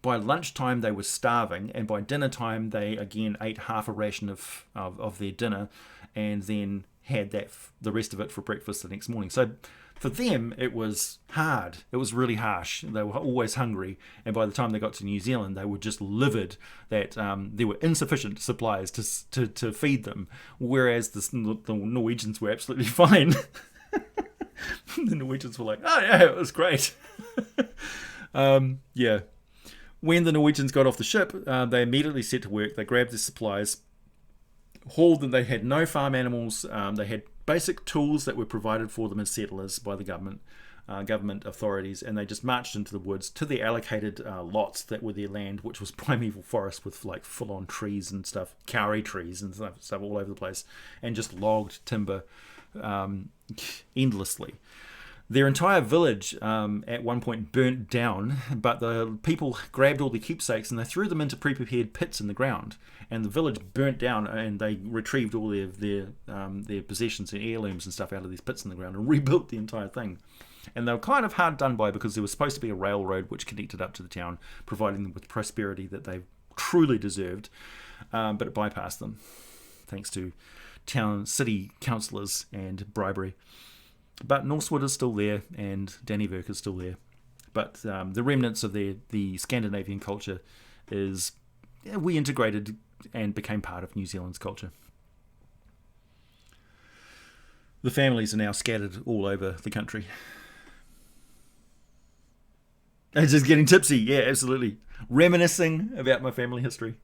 By lunchtime they were starving, and by dinner time they again ate half a ration of their dinner, and then had the rest of it for breakfast the next morning. So for them it was hard, it was really harsh. They were always hungry, and by the time they got to New Zealand they were just livid that there were insufficient supplies to feed them, whereas the Norwegians were absolutely fine. The Norwegians were like, oh yeah, it was great. Yeah. When the Norwegians got off the ship, they immediately set to work. They grabbed their supplies, hauled them. They had no farm animals. They had basic tools that were provided for them as settlers by the government authorities, and they just marched into the woods to the allocated lots that were their land, which was primeval forest with like full-on trees and stuff, kauri trees and stuff all over the place, and just logged timber endlessly. Their entire village at one point burnt down, but the people grabbed all the keepsakes and they threw them into pre-prepared pits in the ground. And the village burnt down, and they retrieved all their possessions and heirlooms and stuff out of these pits in the ground and rebuilt the entire thing. And they were kind of hard done by because there was supposed to be a railroad which connected up to the town, providing them with prosperity that they truly deserved, but it bypassed them thanks to city councillors and bribery. But Norsewood is still there, and Dannyverk is still there. But the remnants of the Scandinavian culture is reintegrated and became part of New Zealand's culture. The families are now scattered all over the country. I'm just getting tipsy. Yeah, absolutely. Reminiscing about my family history.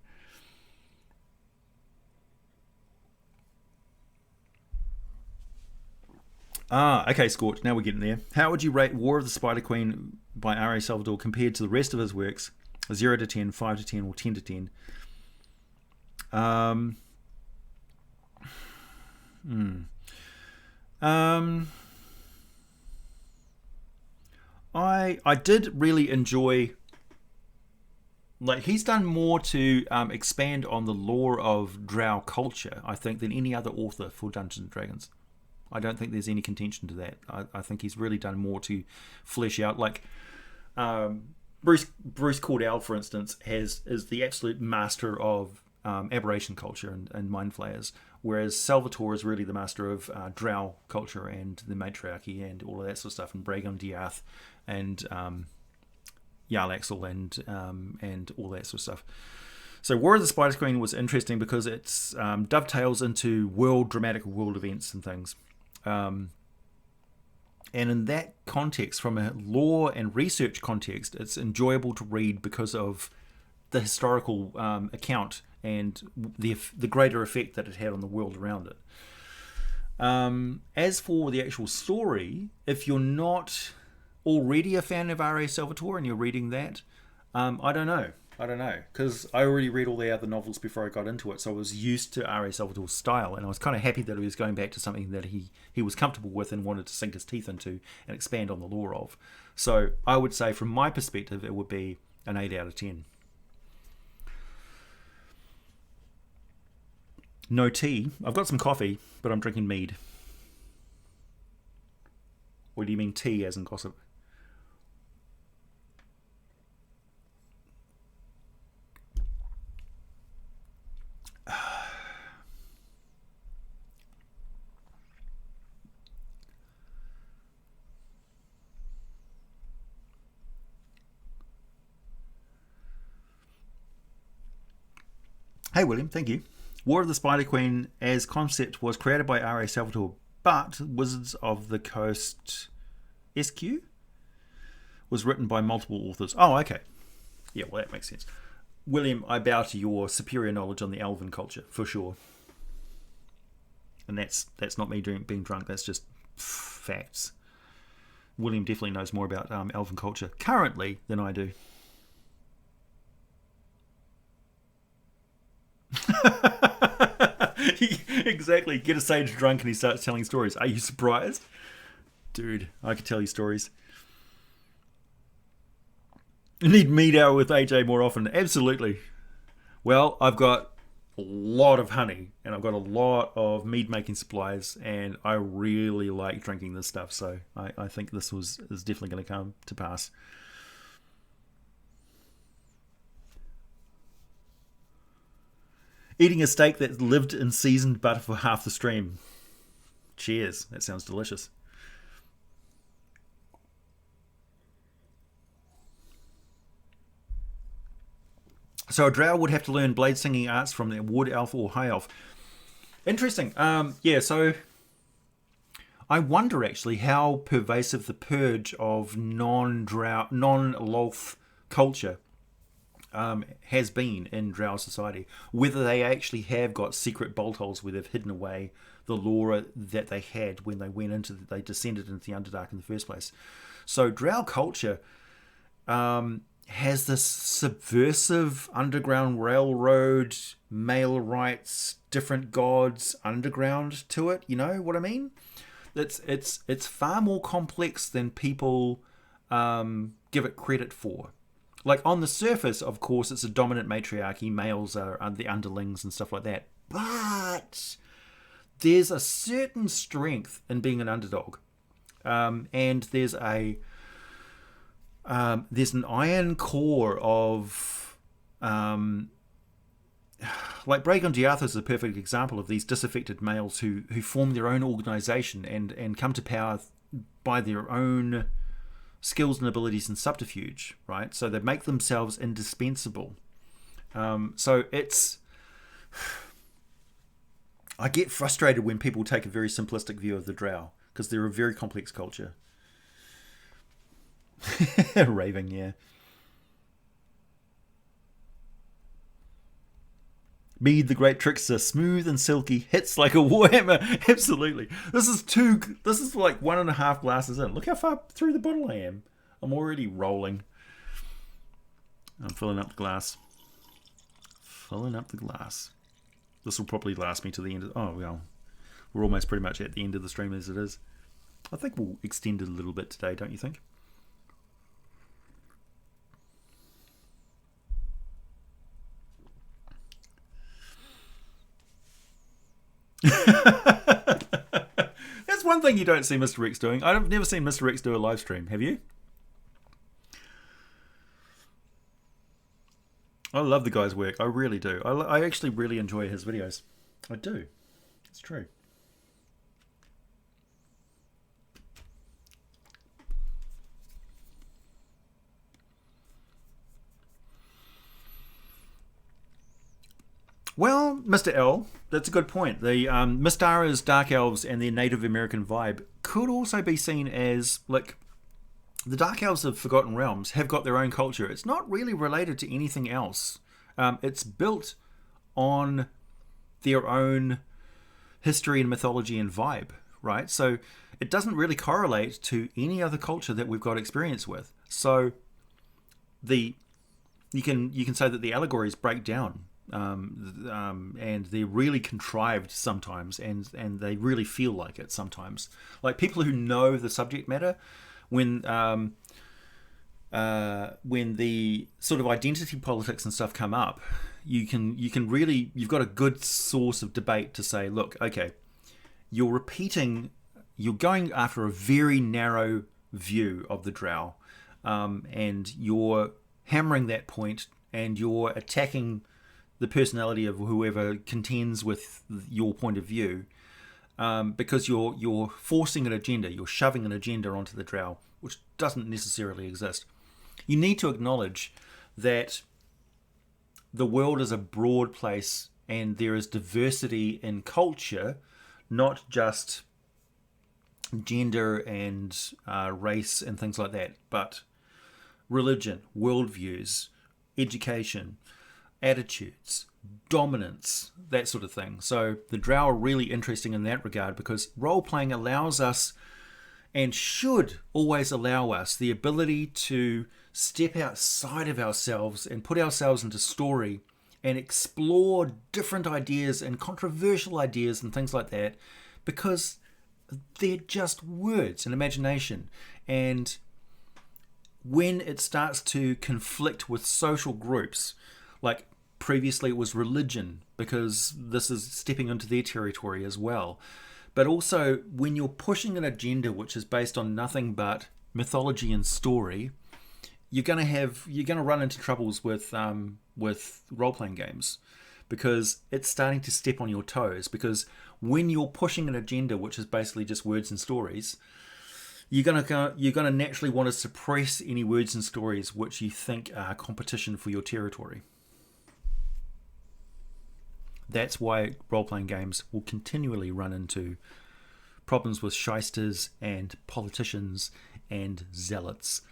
Okay, Scorch, now we're getting there. How would you rate War of the Spider Queen by R.A. Salvador compared to the rest of his works? 0 to 10, 5 to 10, or 10 to 10? I did really enjoy Like, he's done more to expand on the lore of Drow culture, I think, than any other author for Dungeons and Dragons. I don't think there's any contention to that. I think he's really done more to flesh out. Like, Bruce Cordell, for instance, is the absolute master of aberration culture and mind flayers, whereas Salvatore is really the master of Drow culture and the matriarchy and all of that sort of stuff, and Bragon Diath and Jarl Axel and all that sort of stuff. So War of the Spider Queen was interesting because it's dovetails into dramatic world events and things. And in that context, from a lore and research context, it's enjoyable to read because of the historical account and the greater effect that it had on the world around it. As for the actual story, if you're not already a fan of R.A. Salvatore and you're reading that, I don't know, because I already read all the other novels before I got into it, so I was used to R.A. Salvatore's style, and I was kind of happy that he was going back to something that he was comfortable with and wanted to sink his teeth into and expand on the lore of. So I would say, from my perspective, it would be an 8 out of 10. No tea. I've got some coffee, but I'm drinking mead. Or do you mean tea as in gossip? Hey William, thank you. War of the Spider Queen as concept was created by R.A. Salvatore, but Wizards of the Coast SQ was written by multiple authors. Oh, okay. Yeah, well, that makes sense. William, I bow to your superior knowledge on the elven culture, for sure. And that's not me being drunk, that's just facts. William definitely knows more about elven culture currently than I do. Exactly. Get a sage drunk and he starts telling stories. Are you surprised? Dude, I could tell you stories. You need mead hour with AJ more often. Absolutely. Well, I've got a lot of honey and I've got a lot of mead making supplies, and I really like drinking this stuff, so I think this is definitely going to come to pass. Eating a steak that lived in seasoned butter for half the stream. Cheers. That sounds delicious. So a drow would have to learn blade singing arts from their wood elf or high elf. Interesting. Yeah, so I wonder actually how pervasive the purge of non-Lolth culture has been in drow society. Whether they actually have got secret bolt holes where they've hidden away the lore that they had when they descended into the Underdark in the first place. So drow culture has this subversive underground railroad, male rights, different gods underground to it. You know what I mean? It's far more complex than people give it credit for. Like, on the surface, of course, it's a dominant matriarchy. Males are the underlings and stuff like that. But there's a certain strength in being an underdog. And there's an iron core of... like, Bragon Diath is a perfect example of these disaffected males who form their own organisation and come to power by their own skills and abilities and subterfuge, right? So they make themselves indispensable. So it's... I get frustrated when people take a very simplistic view of the drow, because they're a very complex culture. Raving, yeah. Mead the Great Trickster, smooth and silky, hits like a warhammer. Absolutely. This is like 1.5 glasses in. Look how far through the bottle I am. I'm already rolling. I'm filling up the glass. This will probably last me to the end of... Oh, well. We're almost pretty much at the end of the stream as it is. I think we'll extend it a little bit today, don't you think? That's one thing you don't see Mr. Rex doing. I've never seen Mr. Rex do a live stream. Have you? I love the guy's work. I really do. I actually really enjoy his videos. I do. It's true. Well, Mr. L, that's a good point. The Mystara's Dark Elves and their Native American vibe could also be seen as, like, the Dark Elves of Forgotten Realms have got their own culture. It's not really related to anything else. It's built on their own history and mythology and vibe, right? So it doesn't really correlate to any other culture that we've got experience with. So you can say that the allegories break down. And they're really contrived sometimes, and they really feel like it sometimes. Like people who know the subject matter, when the sort of identity politics and stuff come up, you've got a good source of debate to say, look, okay, you're going after a very narrow view of the Drow, and you're hammering that point, and you're attacking the personality of whoever contends with your point of view, because you're forcing an agenda, you're shoving an agenda onto the Drow, which doesn't necessarily exist. You need to acknowledge that the world is a broad place and there is diversity in culture, not just gender and race and things like that, but religion, worldviews, education, attitudes, dominance, that sort of thing. So the Drow are really interesting in that regard, because role-playing allows us, and should always allow us, the ability to step outside of ourselves and put ourselves into story and explore different ideas and controversial ideas and things like that, because they're just words and imagination. And when it starts to conflict with social groups, like previously it was religion, because this is stepping into their territory as well. But also when you're pushing an agenda which is based on nothing but mythology and story, you're going to run into troubles with role-playing games, because it's starting to step on your toes. Because when you're pushing an agenda which is basically just words and stories, you're gonna naturally want to suppress any words and stories which you think are competition for your territory. That's why role-playing games will continually run into problems with shysters and politicians and zealots.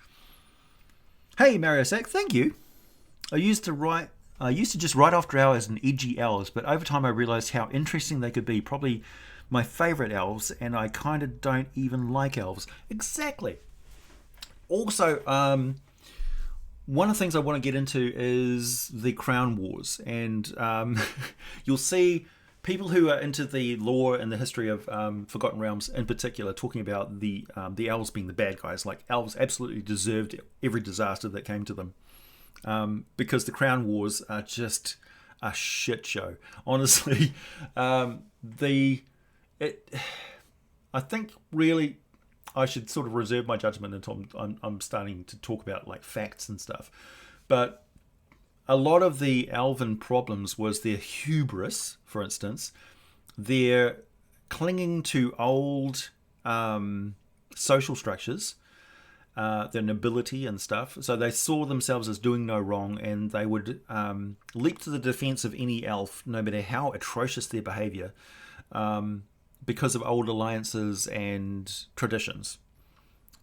Hey, Mario Sack, thank you. I used to just write off Drow as an edgy elves, but over time I realised how interesting they could be. Probably my favourite elves, and I kind of don't even like elves. Exactly. Also, one of the things I want to get into is the Crown Wars, and you'll see people who are into the lore and the history of Forgotten Realms in particular talking about the elves being the bad guys. Like, elves absolutely deserved every disaster that came to them, because the Crown Wars are just a shit show. Honestly, I think really I should sort of reserve my judgment until I'm starting to talk about like facts and stuff. But a lot of the elven problems was their hubris, for instance, their clinging to old social structures, their nobility and stuff. So they saw themselves as doing no wrong, and they would leap to the defense of any elf, no matter how atrocious their behavior, because of old alliances and traditions.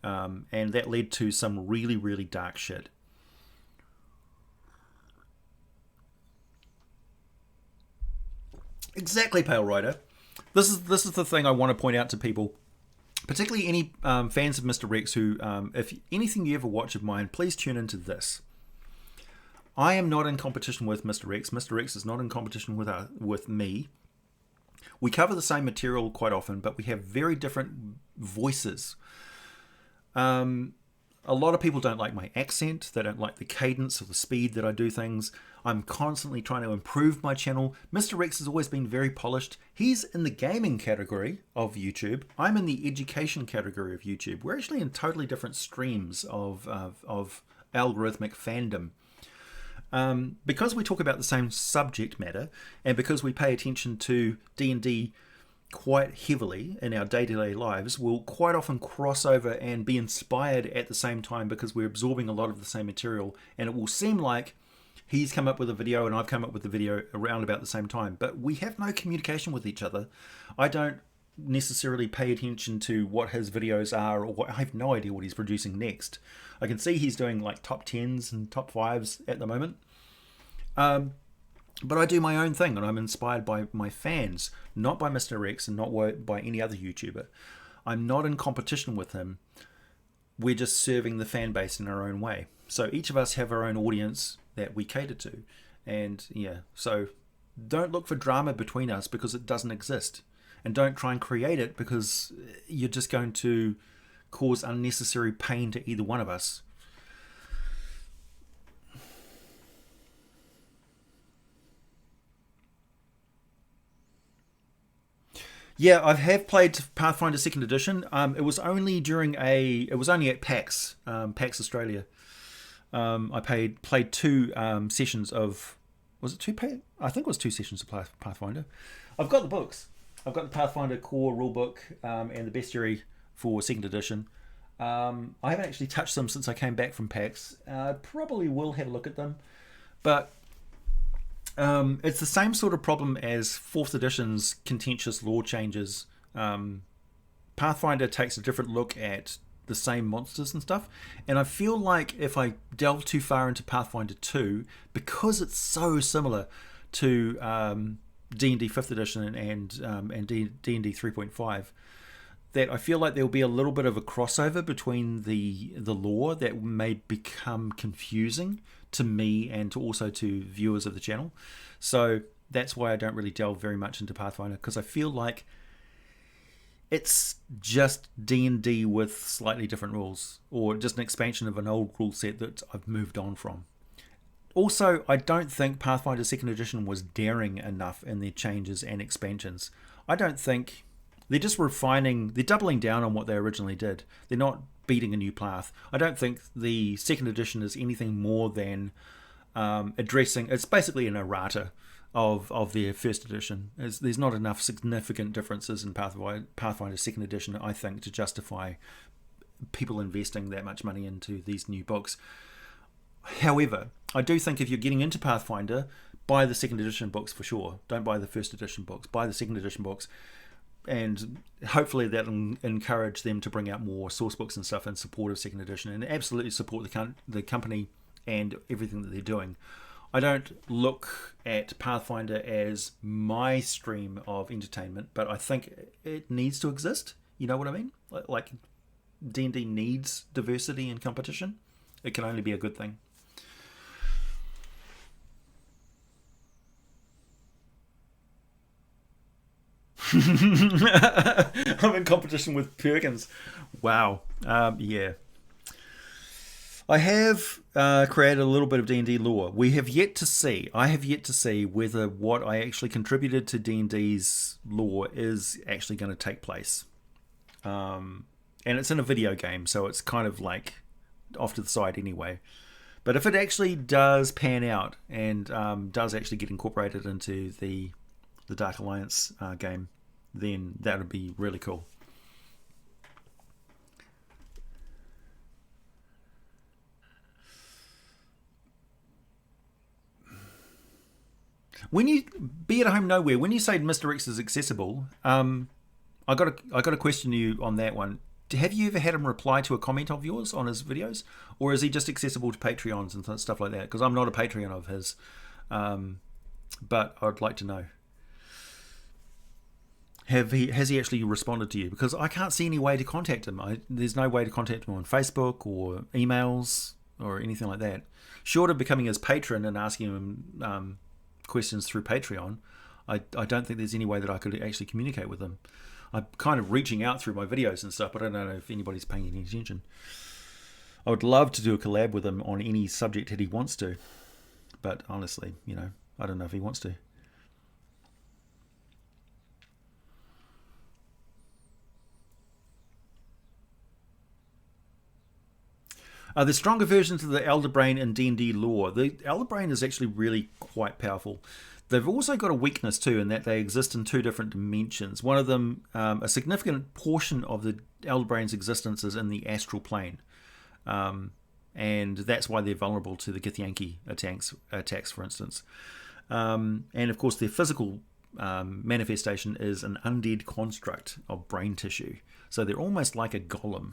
And that led to some really, really dark shit. Exactly, Pale Rider. This is the thing I want to point out to people, particularly any fans of Mr. Rex who, if anything you ever watch of mine, please tune into this. I am not in competition with Mr. Rex. Mr. Rex is not in competition with me. We cover the same material quite often, but we have very different voices. A lot of people don't like my accent. They don't like the cadence or the speed that I do things. I'm constantly trying to improve my channel. Mr. Rex has always been very polished. He's in the gaming category of YouTube. I'm in the education category of YouTube. We're actually in totally different streams of algorithmic fandom. Because we talk about the same subject matter, and because we pay attention to D&D quite heavily in our day-to-day lives, we'll quite often cross over and be inspired at the same time because we're absorbing a lot of the same material, and it will seem like he's come up with a video and I've come up with a video around about the same time, but we have no communication with each other. I don't necessarily pay attention to what his videos are, or what, I have no idea what he's producing next. I can see he's doing like top 10s and top 5s at the moment. But I do my own thing, and I'm inspired by my fans, not by Mr. Rex and not by any other YouTuber. I'm not in competition with him. We're just serving the fan base in our own way. So each of us have our own audience that we cater to. And yeah, so don't look for drama between us because it doesn't exist. And don't try and create it because you're just going to cause unnecessary pain to either one of us. Yeah, I have played Pathfinder 2nd Edition. It was only at PAX, PAX Australia. I played 2 sessions of, was it 2? I think it was 2 sessions of Pathfinder. I've got the books. I've got the Pathfinder core rulebook and the bestiary for 2nd Edition. I haven't actually touched them since I came back from PAX. Probably will have a look at them, but it's the same sort of problem as 4th Edition's contentious lore changes. Pathfinder takes a different look at the same monsters and stuff, and I feel like if I delve too far into Pathfinder 2, because it's so similar to D&D 5th Edition and D&D 3.5, that I feel like there will be a little bit of a crossover between the lore that may become confusing to me and also to viewers of the channel. So that's why I don't really delve very much into Pathfinder, because I feel like it's just D&D with slightly different rules, or just an expansion of an old rule set that I've moved on from. Also, I don't think Pathfinder 2nd Edition was daring enough in their changes and expansions. I don't think they're just refining, they're doubling down on what they originally did. They're not beating a new path. I don't think the 2nd Edition is anything more than addressing, it's basically an errata of their 1st Edition. There's not enough significant differences in Pathfinder 2nd Edition, I think, to justify people investing that much money into these new books. However, I do think if you're getting into Pathfinder, buy the 2nd Edition books for sure. Don't buy the 1st Edition books. Buy the 2nd Edition books, and hopefully that'll encourage them to bring out more source books and stuff in support of 2nd Edition, and absolutely support the company and everything that they're doing. I don't look at Pathfinder as my stream of entertainment, but I think it needs to exist. You know what I mean? Like D&D needs diversity and competition. It can only be a good thing. I'm in competition with Perkins. Wow. Yeah. I have created a little bit of D&D lore. I have yet to see whether what I actually contributed to D&D's lore is actually going to take place. And it's in a video game, so it's kind of like off to the side anyway. But if it actually does pan out and does actually get incorporated into the Dark Alliance game, then that would be really cool. When you be at home nowhere, when you say Mr. X is accessible, I got a question to you on that one. Have you ever had him reply to a comment of yours on his videos, or is he just accessible to Patreons and stuff like that? Because I'm not a Patreon of his, but I'd like to know. Has he actually responded to you? Because I can't see any way to contact him. There's no way to contact him on Facebook or emails or anything like that. Short of becoming his patron and asking him questions through Patreon, I don't think there's any way that I could actually communicate with him. I'm kind of reaching out through my videos and stuff, but I don't know if anybody's paying any attention. I would love to do a collab with him on any subject that he wants to. But honestly, I don't know if he wants to. The stronger versions of the Elder Brain in D&D lore. The Elder Brain is actually really quite powerful. They've also got a weakness too, in that they exist in two different dimensions. One of them, a significant portion of the Elder Brain's existence is in the astral plane. And that's why they're vulnerable to the Githyanki attacks, for instance. And of course, their physical manifestation is an undead construct of brain tissue. So they're almost like a golem.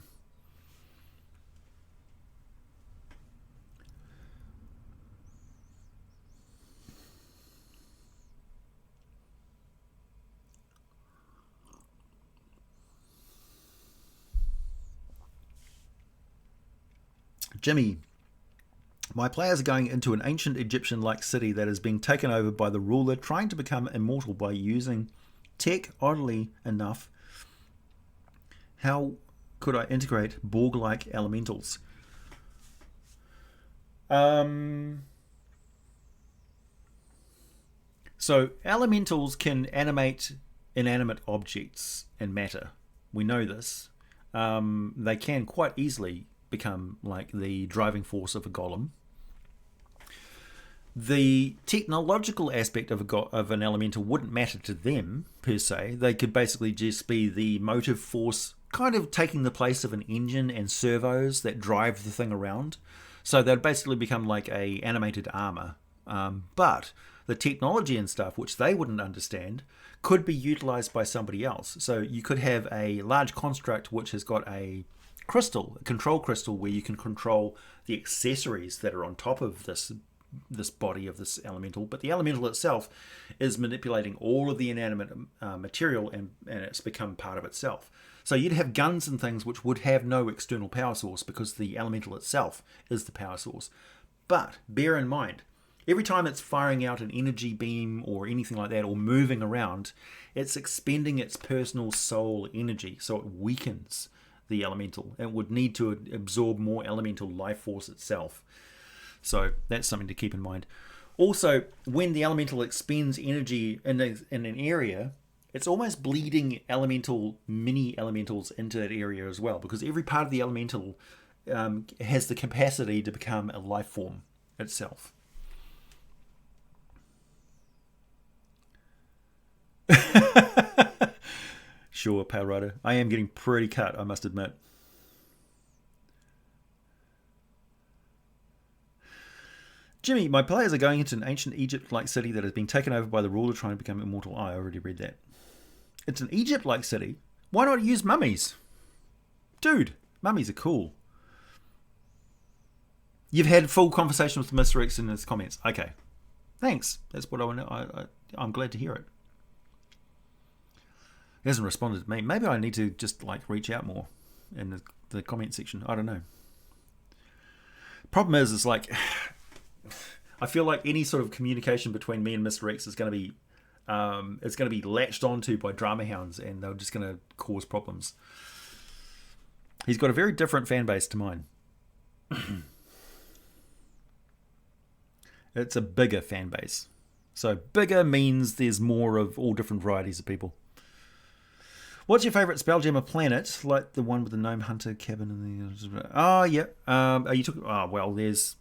Jimmy, my players are going into an ancient Egyptian-like city that is being taken over by the ruler trying to become immortal by using tech. Oddly enough, how could I integrate Borg-like elementals? So elementals can animate inanimate objects and matter. We know this. They can quite easily become like the driving force of a golem. The technological aspect of an elemental wouldn't matter to them per se. They could basically just be the motive force, kind of taking the place of an engine and servos that drive the thing around. So they'd basically become like a animated armor. But the technology and stuff, which they wouldn't understand, could be utilized by somebody else. So you could have a large construct which has got a crystal, a control crystal, where you can control the accessories that are on top of this body of this elemental, but the elemental itself is manipulating all of the inanimate material, and it's become part of itself. So you'd have guns and things which would have no external power source because the elemental itself is the power source. But bear in mind, every time it's firing out an energy beam or anything like that, or moving around, it's expending its personal soul energy, so it weakens the elemental. It would need to absorb more elemental life force itself. So that's something to keep in mind. Also, when the elemental expends energy in an area, it's almost bleeding mini elementals into that area as well, because every part of the elemental has the capacity to become a life form itself. Sure, Power Rider. I am getting pretty cut, I must admit. Jimmy, my players are going into an ancient Egypt-like city that has been taken over by the ruler trying to become immortal. I already read that. It's an Egypt-like city? Why not use mummies? Dude, mummies are cool. You've had full conversation with Mr. X in his comments. Okay. Thanks. That's what I want to... I'm glad to hear it. He hasn't responded to me. Maybe I need to just reach out more in the comment section. I don't know. Problem is I feel like any sort of communication between me and Mr. X is going to be it's going to be latched onto by drama hounds, and they're just going to cause problems. He's got a very different fan base to mine. It's a bigger fan base. So bigger means there's more of all different varieties of people. What's your favourite Spelljammer planet? Like the one with the Gnome Hunter cabin and the... Oh, yeah. Are you talking... Oh, well, there's...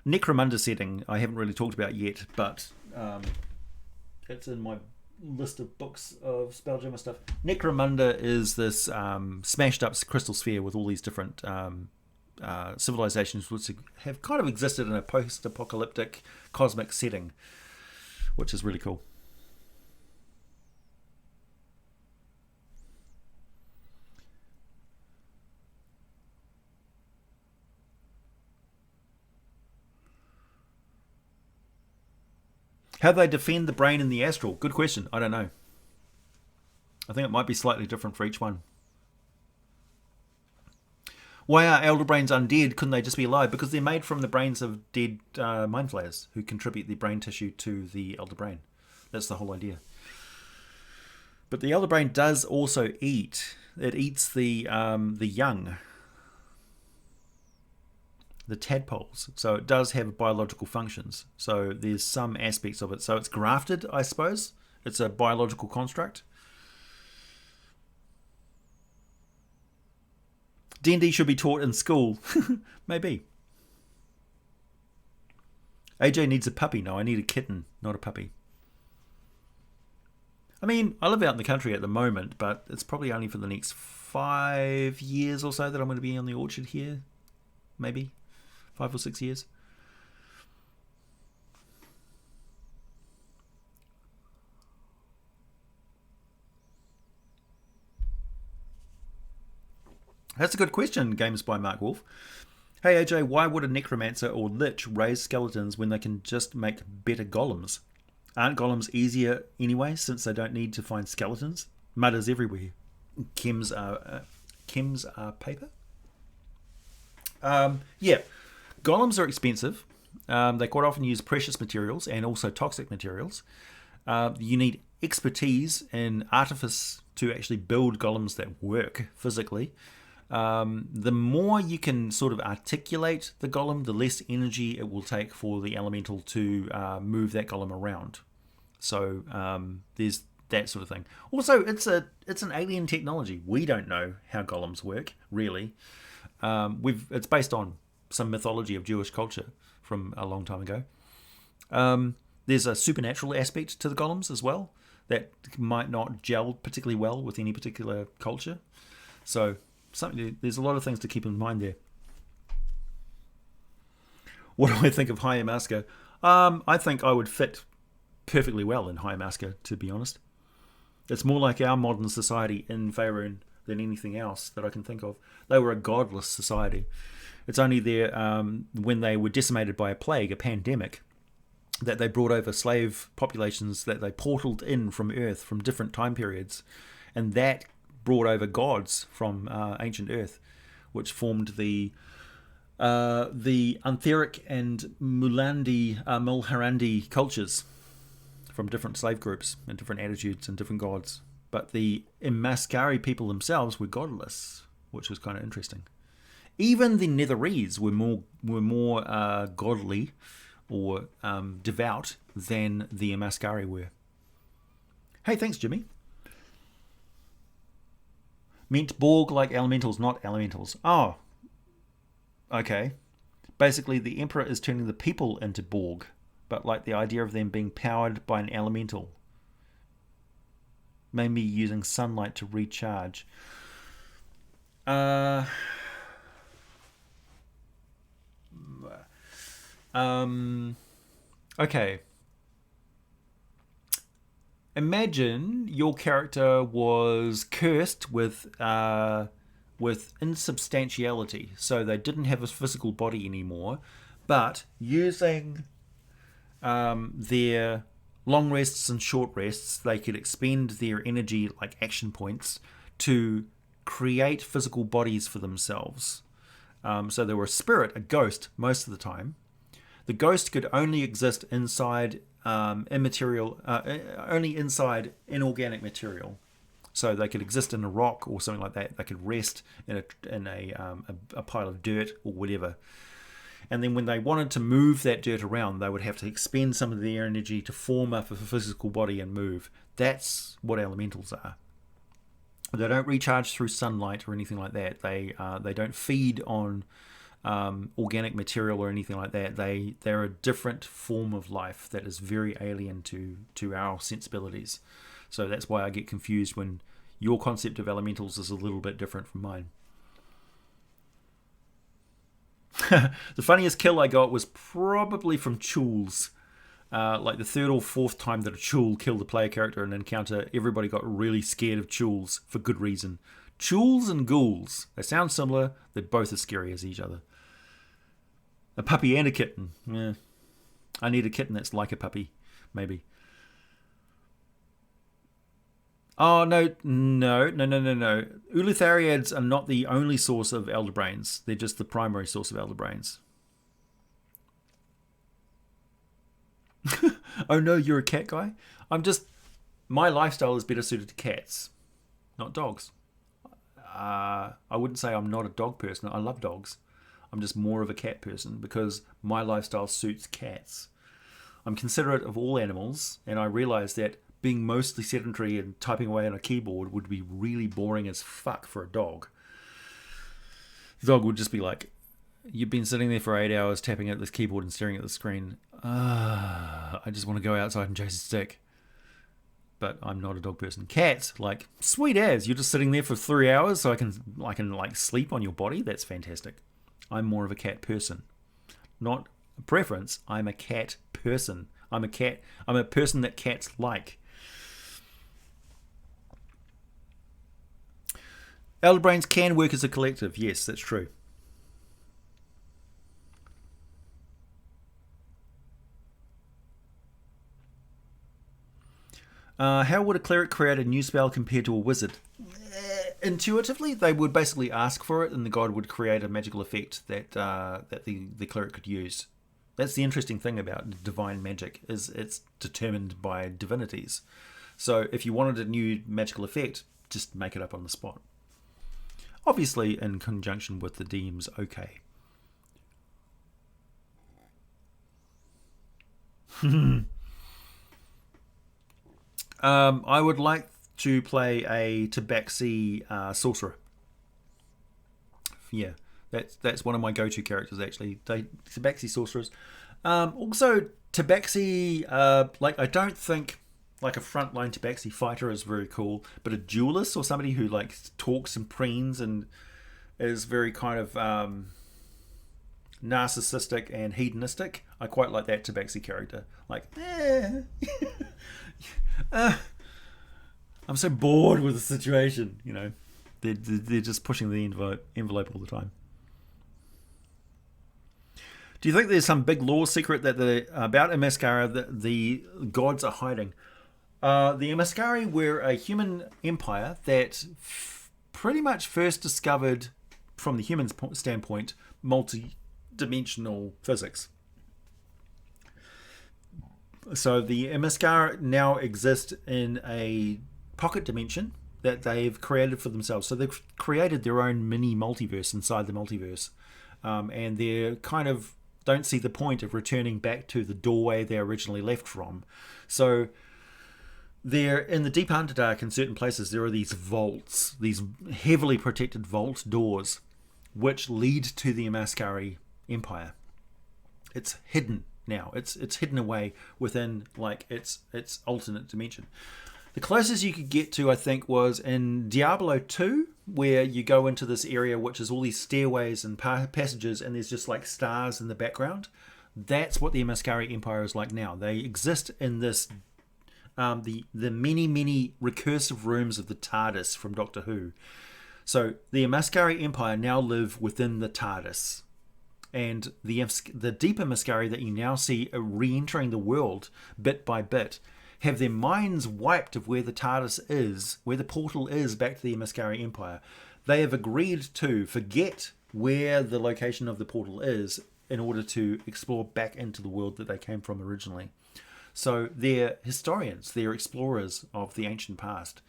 Necromunda setting I haven't really talked about yet, but it's in my list of books of Spelljammer stuff. Necromunda is this smashed up crystal sphere with all these different civilizations which have kind of existed in a post-apocalyptic cosmic setting, which is really cool. How they defend the brain in the astral? Good question. I don't know. I think it might be slightly different for each one. Why are elder brains undead? Couldn't they just be alive? Because they're made from the brains of dead mind flayers who contribute their brain tissue to the elder brain. That's the whole idea. But the elder brain does also eat. It eats the young. the tadpoles. So it does have biological functions. So there's some aspects of it. So it's grafted, I suppose. It's a biological construct. D&D should be taught in school. Maybe. AJ needs a puppy. No, I need a kitten, not a puppy. I mean, I live out in the country at the moment, but it's probably only for the next 5 years or so that I'm going to be on the orchard here. Maybe 5 or 6 years. That's a good question, Games by Mark Wolf. Hey AJ, why would a necromancer or lich raise skeletons when they can just make better golems? Aren't golems easier anyway, since they don't need to find skeletons? Mud is everywhere. Chems are paper? Yeah, golems are expensive. They quite often use precious materials and also toxic materials. You need expertise in artifice to actually build golems that work physically. The more you can sort of articulate the golem, the less energy it will take for the elemental to move that golem around. So there's that sort of thing. Also, it's an alien technology. We don't know how golems work, really. It's based on some mythology of Jewish culture from a long time ago. There's a supernatural aspect to the golems as well that might not gel particularly well with any particular culture. So there's a lot of things to keep in mind there. What do I think of High Amaska? I think I would fit perfectly well in High Amaska, to be honest. It's more like our modern society in Faerun than anything else that I can think of. They were a godless society. It's only there when they were decimated by a plague, a pandemic, that they brought over slave populations that they portaled in from Earth from different time periods. And that brought over gods from ancient Earth, which formed the Antheric and Mulharandi cultures from different slave groups and different attitudes and different gods. But the Imaskari people themselves were godless, which was kind of interesting. Even the Netherese were more godly or devout than the Imaskari were. Hey, thanks, Jimmy. Meant Borg like elementals, not elementals. Oh, okay. Basically, the Emperor is turning the people into Borg, but like the idea of them being powered by an elemental. Maybe using sunlight to recharge. Okay. Imagine your character was cursed with insubstantiality, so they didn't have a physical body anymore, but using their long rests and short rests, they could expend their energy like action points to create physical bodies for themselves. So they were a spirit, a ghost, most of the time. The ghost could only exist inside only inside inorganic material. So they could exist in a rock or something like that. They could rest in a pile of dirt or whatever. And then when they wanted to move that dirt around, they would have to expend some of their energy to form up a physical body and move. That's what elementals are. They don't recharge through sunlight or anything like that. They don't feed on organic material or anything like that. They're a different form of life that is very alien to our sensibilities. So that's why I get confused when your concept of elementals is a little bit different from mine. The funniest kill I got was probably from Chools. Like the third or fourth time that a Chool killed a player character in an encounter, everybody got really scared of Chools for good reason. Chools and ghouls, they sound similar, they're both as scary as each other. A puppy and a kitten. Yeah. I need a kitten that's like a puppy, maybe. Oh, no. Uluthariads are not the only source of elder brains. They're just the primary source of elder brains. Oh no, you're a cat guy? My lifestyle is better suited to cats, not dogs. I wouldn't say I'm not a dog person. I love dogs. I'm just more of a cat person because my lifestyle suits cats. I'm considerate of all animals, and I realise that being mostly sedentary and typing away on a keyboard would be really boring as fuck for a dog. The dog would just be like, you've been sitting there for 8 hours tapping at this keyboard and staring at the screen. I just want to go outside and chase a stick. But I'm not a dog person. Cats, like, sweet as. You're just sitting there for 3 hours so I can like sleep on your body. That's fantastic. I'm more of a cat person. Not a preference. I'm a cat person. I'm a person that cats like. Elder Brains can work as a collective. Yes, that's true. How would a cleric create a new spell compared to a wizard? Intuitively, they would basically ask for it, and the god would create a magical effect that the cleric could use. That's the interesting thing about divine magic, is it's determined by divinities. So if you wanted a new magical effect, just make it up on the spot. Obviously, in conjunction with the DM's okay. I would like to play a Tabaxi sorcerer. Yeah, that's one of my go-to characters, actually. Tabaxi sorcerers. Also, Tabaxi, I don't think like a frontline Tabaxi fighter is very cool, but a duelist or somebody who like talks and preens and is very kind of narcissistic and hedonistic. I quite like that Tabaxi character. Like, I'm so bored with the situation, you know. They're just pushing the envelope all the time. Do you think there's some big lore secret about Imaskara that the gods are hiding? The Imaskari were a human empire that pretty much first discovered, from the human standpoint, multi-dimensional physics. So the Imaskar now exist in a pocket dimension that they've created for themselves. So they've created their own mini multiverse inside the multiverse. And they kind of don't see the point of returning back to the doorway they originally left from. So they're in the deep Underdark. In certain places there are these vaults, these heavily protected vault doors, which lead to the Imaskari Empire. It's hidden now. It's hidden away within like its alternate dimension. The closest you could get to, I think, was in Diablo 2, where you go into this area which is all these stairways and passages, and there's just like stars in the background. That's what the Imaskari Empire is like now. They exist in this the many recursive rooms of the TARDIS from Doctor Who. So the Imaskari Empire now live within the TARDIS. And the deep Imaskari that you now see are re-entering the world bit by bit have their minds wiped of where the TARDIS is, where the portal is back to the Imaskari Empire. They have agreed to forget where the location of the portal is in order to explore back into the world that they came from originally. So they're historians, they're explorers of the ancient past.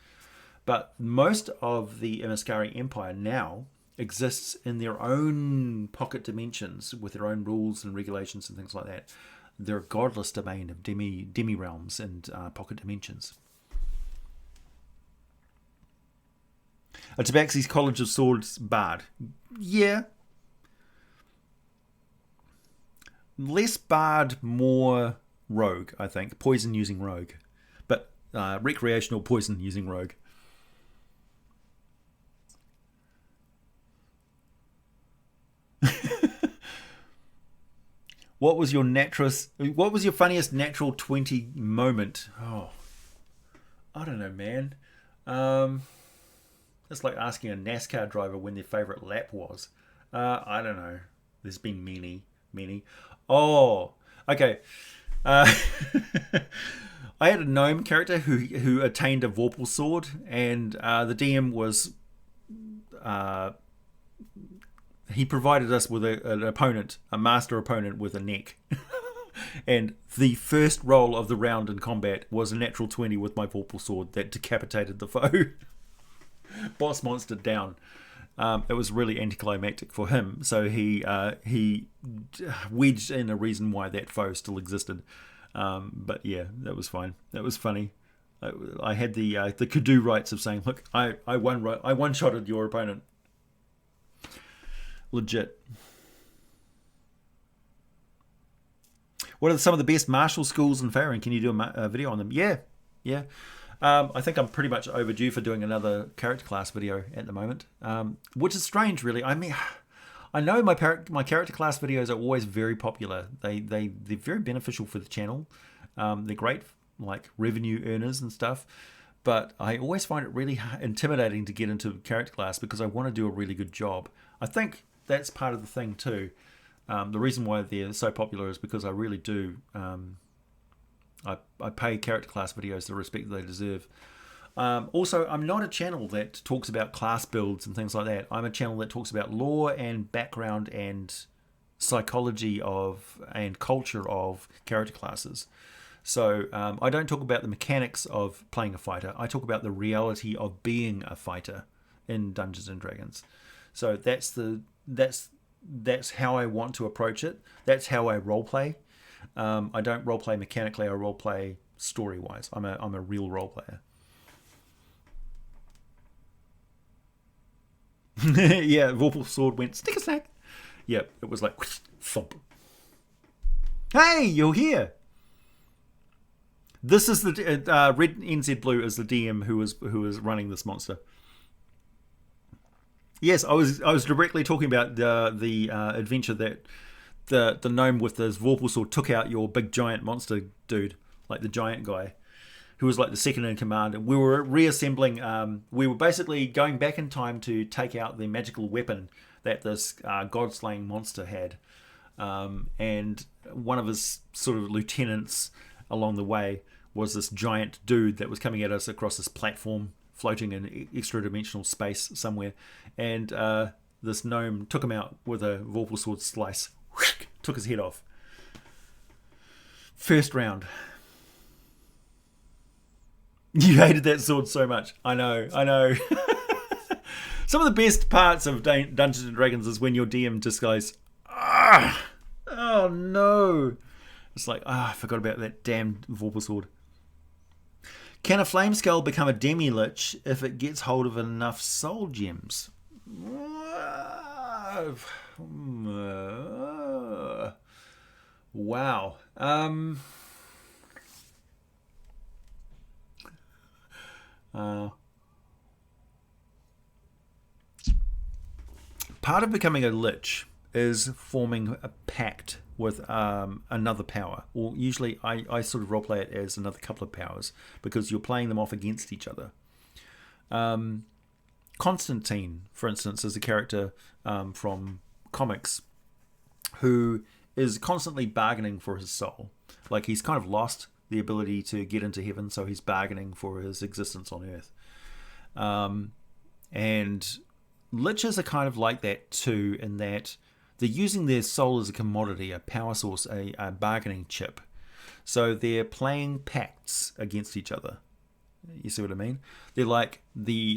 But most of the Imaskari Empire now exists in their own pocket dimensions with their own rules and regulations and things like that. They're a godless domain of demi realms and pocket dimensions. A Tabaxi's College of Swords bard. Yeah. Less bard, more rogue, I think. Poison using rogue. But recreational poison using rogue. What was your funniest natural 20 moment? Oh, I don't know, man. It's like asking a NASCAR driver when their favorite lap was. I don't know. There's been many. Oh, okay. I had a gnome character who attained a Vorpal sword, and the DM was he provided us with an opponent, a master opponent with a neck. And the first roll of the round in combat was a natural 20 with my Vorpal sword that decapitated the foe. Boss monster down. it was really anticlimactic for him. So he wedged in a reason why that foe still existed. But yeah, that was fine. That was funny. I had the Kudu rights of saying, look, I one-shotted your opponent. Legit. What are some of the best martial schools in Faerun? Can you do a video on them? Yeah. I think I'm pretty much overdue for doing another character class video at the moment, which is strange, really. I mean, I know my character class videos are always very popular. They're very beneficial for the channel. They're great, like revenue earners and stuff. But I always find it really intimidating to get into character class because I want to do a really good job. I think that's part of the thing too. The reason why they're so popular is because I really do. I pay character class videos the respect that they deserve. Also, I'm not a channel that talks about class builds and things like that. I'm a channel that talks about lore and background and psychology of and culture of character classes. So I don't talk about the mechanics of playing a fighter. I talk about the reality of being a fighter in Dungeons and Dragons. So that's how I want to approach it. That's how I roleplay. I don't roleplay mechanically. I roleplay story-wise. I'm a real role player. Yeah, Vorpal Sword went stick a snack. Yeah, it was like thump. Hey, you're here. This is the Red NZ Blue is the DM who is running this monster. Yes, I was directly talking about the adventure that the gnome with his Vorpal Sword took out your big giant monster dude, like the giant guy, who was like the second in command. And we were reassembling. We were basically going back in time to take out the magical weapon that this god-slaying monster had. And one of his sort of lieutenants along the way was this giant dude that was coming at us across this platform floating in extra-dimensional space somewhere. And this gnome took him out with a Vorpal Sword slice. Took his head off. First round. You hated that sword so much. I know. Some of the best parts of Dungeons and Dragons is when your DM just goes, oh no. It's like, I forgot about that damned Vorpal Sword. Can a flame skull become a demi-lich if it gets hold of enough soul gems? Wow. Part of becoming a lich is forming a pact with another power, or usually I sort of roleplay it as another couple of powers because you're playing them off against each other. Constantine, for instance, is a character from comics who is constantly bargaining for his soul. Like, he's kind of lost the ability to get into heaven, so he's bargaining for his existence on earth. And liches are kind of like that too, in that they're using their soul as a commodity, a power source, a bargaining chip. So they're playing pacts against each other. You see what I mean? They're like the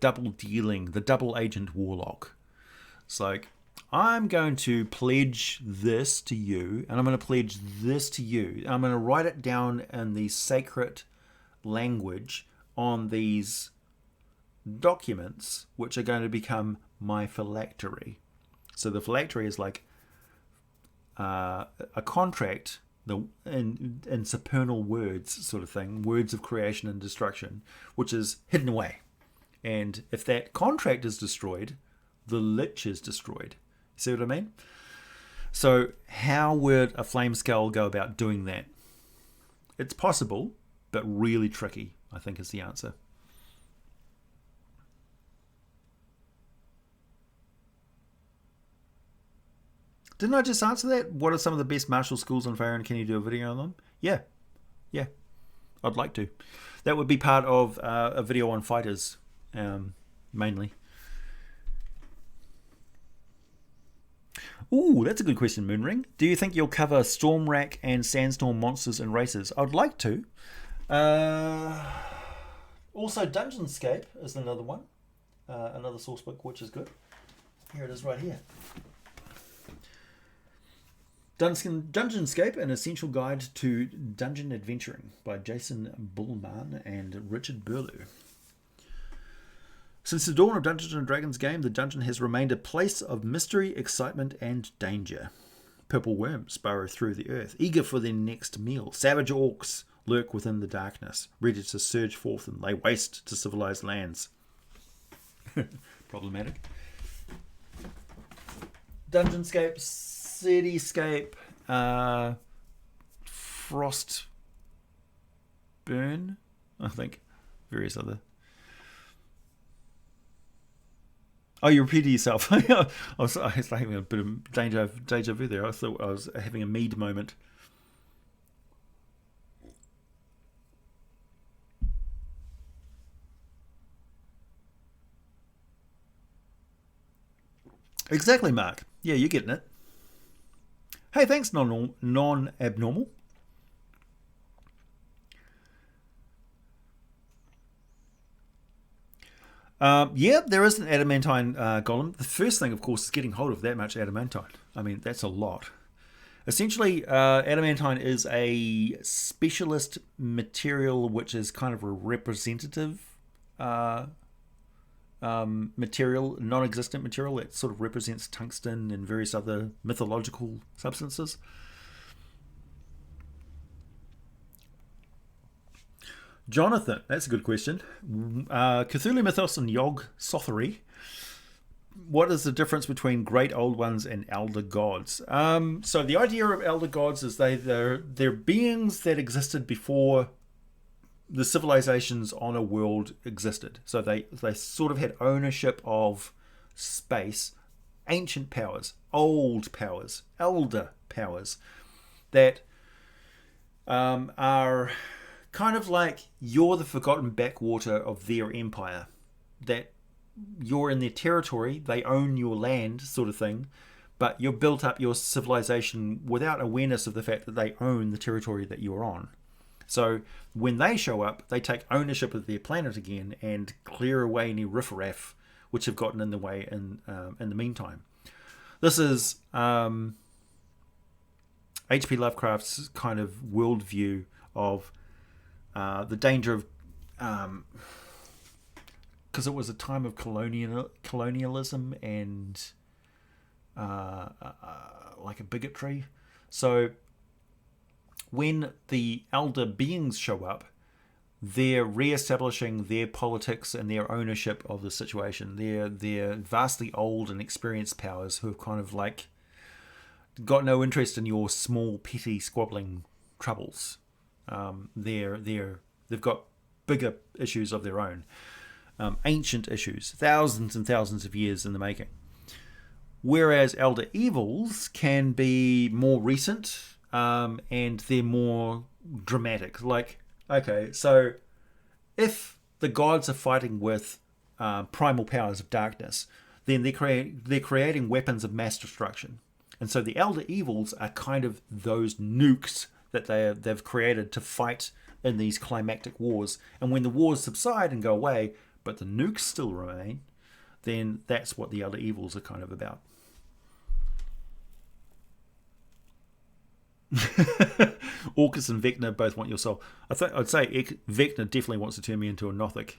double dealing, the double agent warlock. It's like, I'm going to pledge this to you, and I'm going to pledge this to you. And I'm going to write it down in the sacred language on these documents, which are going to become my phylactery. So the phylactery is like a contract, in supernal words sort of thing, words of creation and destruction, which is hidden away. And if that contract is destroyed, the lich is destroyed. See what I mean? So how would a flame skull go about doing that? It's possible, but really tricky, I think, is the answer. Didn't I just answer that? What are some of the best martial schools in Faerun? Can you do a video on them? Yeah. I'd like to. That would be part of a video on fighters, mainly. Ooh, that's a good question, Moonring. Do you think you'll cover Stormwrack and Sandstorm monsters and races? I'd like to. Also, Dungeonscape is another one. another source book, which is good. Here it is right here. Dungeonscape, an essential guide to dungeon adventuring by Jason Bullman and Richard Burlew. Since the dawn of Dungeons & Dragons game, the dungeon has remained a place of mystery, excitement, and danger. Purple worms burrow through the earth, eager for their next meal. Savage orcs lurk within the darkness, ready to surge forth and lay waste to civilized lands. Problematic. Dungeonscape, Cityscape, Frostburn, I think. Various other. Oh, you repeated yourself. I was having a bit of deja vu there. I thought I was having a Mead moment. Exactly, Mark. Yeah, you're getting it. Hey, thanks, non-abnormal. Yeah, there is an adamantine golem. The first thing, of course, is getting hold of that much adamantine. I mean, that's a lot. Essentially, adamantine is a specialist material which is kind of a representative material, non-existent material that sort of represents tungsten and various other mythological substances. Jonathan, that's a good question. Cthulhu Mythos and Yog Sothory. What is the difference between great old ones and elder gods? So the idea of elder gods is they're beings that existed before the civilizations on a world existed. So they sort of had ownership of space, ancient powers, old powers, elder powers that are kind of like you're the forgotten backwater of their empire, that you're in their territory, they own your land sort of thing, but you've built up your civilization without awareness of the fact that they own the territory that you're on. So when they show up, they take ownership of their planet again and clear away any riffraff which have gotten in the way in the meantime. This is H.P. Lovecraft's kind of worldview of the danger of, because it was a time of colonialism and like a bigotry. So when the elder beings show up, they're re-establishing their politics and their ownership of the situation. They're vastly old and experienced powers who have kind of like got no interest in your small petty squabbling troubles. They've got bigger issues of their own, ancient issues, thousands and thousands of years in the making. Whereas elder evils can be more recent, and they're more dramatic. Like, okay, so if the gods are fighting with primal powers of darkness, then they're creating weapons of mass destruction, and so the elder evils are kind of those nukes that they've created to fight in these climactic wars. And when the wars subside and go away, but the nukes still remain, then that's what the elder evils are kind of about. Orcus and Vecna both want your soul. I'd say Vecna definitely wants to turn me into a Nothic.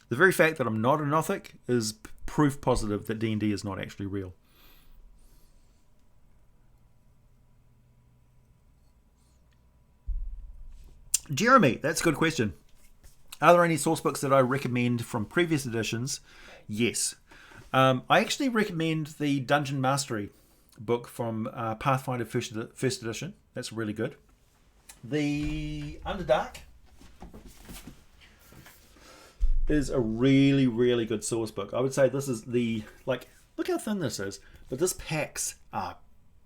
The very fact that I'm not a Nothic is proof positive that D&D is not actually real. Jeremy, that's a good question. Are there any source books that I recommend from previous editions? Yes. I actually recommend the Dungeon Mastery book from Pathfinder First Edition. That's really good. The Underdark is a really, really good source book. I would say this is look how thin this is, but this packs a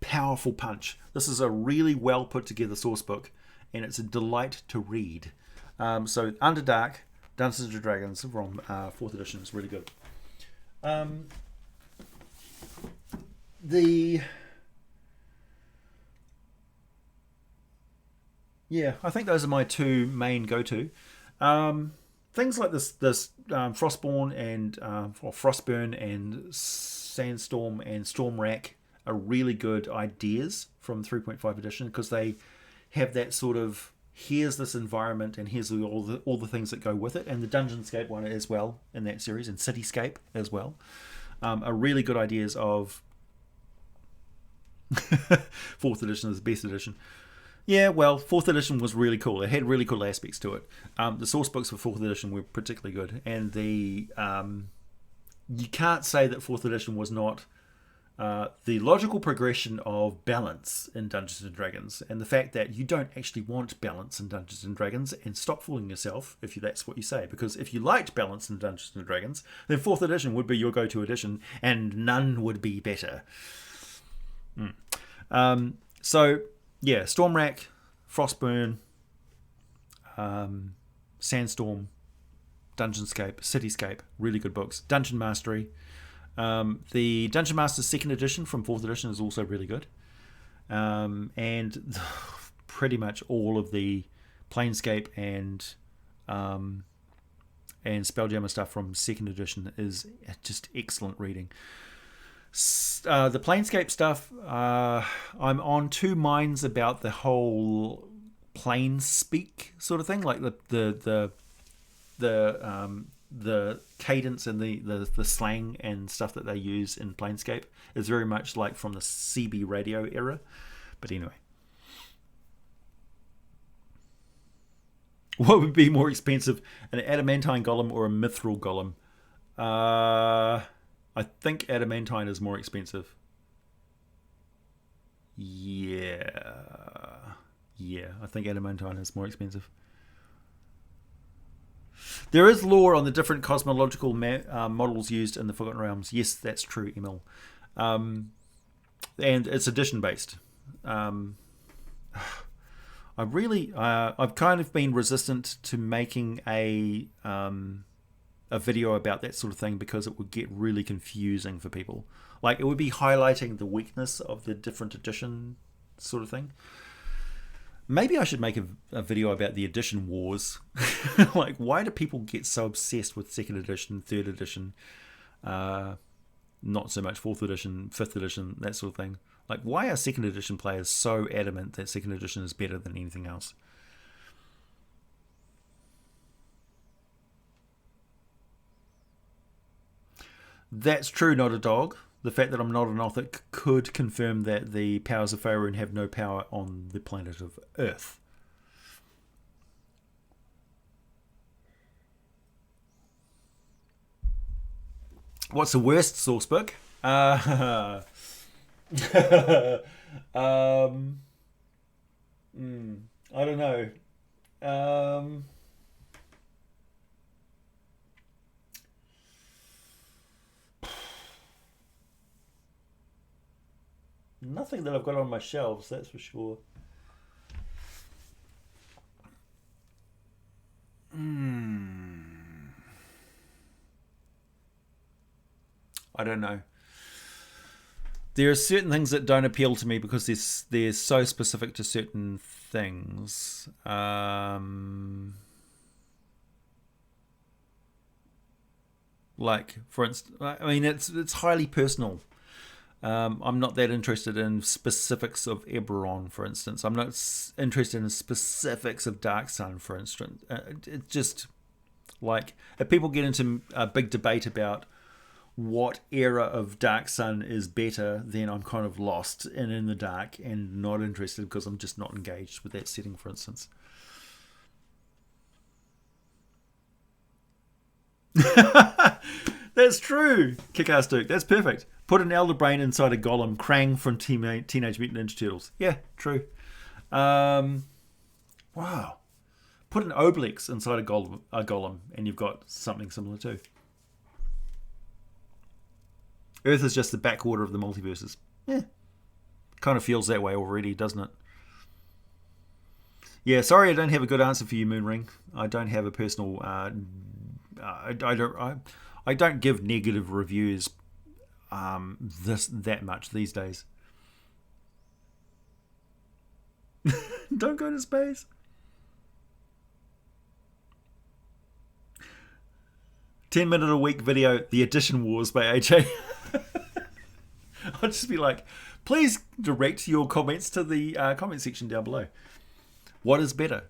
powerful punch. This is a really well put together source book, and it's a delight to read. So Underdark, Dungeons & Dragons from 4th edition is really good. I think those are my two main go-to. things like this Frostborn and or Frostburn and Sandstorm and Stormrack are really good ideas from 3.5 edition, because they have that sort of, here's this environment and here's all the things that go with it, and the Dungeonscape one as well in that series, and Cityscape as well, are really good ideas of 4th edition is the best edition. Yeah, well, 4th edition was really cool. It had really cool aspects to it. The source books for 4th edition were particularly good, and the you can't say that 4th edition was not the logical progression of balance in Dungeons and Dragons, and the fact that you don't actually want balance in Dungeons and Dragons, and stop fooling yourself if that's what you say, because if you liked balance in Dungeons and Dragons, then 4th edition would be your go-to edition, and none would be better. So yeah, Stormrack, Frostburn, Sandstorm, Dungeonscape, Cityscape, really good books. Dungeon Mastery. The Dungeon Master 2nd edition from 4th edition is also really good. And pretty much all of the Planescape and Spelljammer stuff from 2nd edition is just excellent reading. The Planescape stuff, I'm on two minds about the whole Planespeak sort of thing, like the cadence and the slang and stuff that they use in Planescape is very much like from the CB radio era. But anyway, what would be more expensive, an adamantine golem or a mithril golem? I think adamantine is more expensive. Yeah, I think adamantine is more expensive. There is lore on the different cosmological models used in the Forgotten Realms. Yes, that's true, Emil. And it's edition based. I've kind of been resistant to making a video about that sort of thing, because it would get really confusing for people. Like, it would be highlighting the weakness of the different edition sort of thing. Maybe I should make a video about the edition wars. Like, why do people get so obsessed with 2nd edition, 3rd edition, not so much 4th edition, 5th edition, that sort of thing? Like, why are 2nd edition players so adamant that 2nd edition is better than anything else? That's true, not a dog. The fact that I'm not an author could confirm that the powers of Faerun have no power on the planet of Earth. What's the worst source book? I don't know. Nothing that I've got on my shelves, that's for sure. I don't know. There are certain things that don't appeal to me because they're so specific to certain things. Like, for instance, I mean, it's highly personal. I'm not that interested in specifics of Eberron, for instance. I'm not interested in specifics of Dark Sun, for instance. It's just like, if people get into a big debate about what era of Dark Sun is better, then I'm kind of lost and in the dark and not interested, because I'm just not engaged with that setting, for instance. That's true, Kick-Ass Duke. That's perfect. Put an Elder Brain inside a Golem. Krang from Teenage Mutant Ninja Turtles. Yeah, true. Wow. Put an Obelix inside a golem, and you've got something similar too. Earth is just the backwater of the multiverses. Yeah. Kind of feels that way already, doesn't it? Yeah, sorry I don't have a good answer for you, Moonring. I don't have a personal... I don't give negative reviews that much these days. Don't go to space. 10-minute a week video, The Addition Wars by AJ. I'll just be like, please direct your comments to the comment section down below. What is better?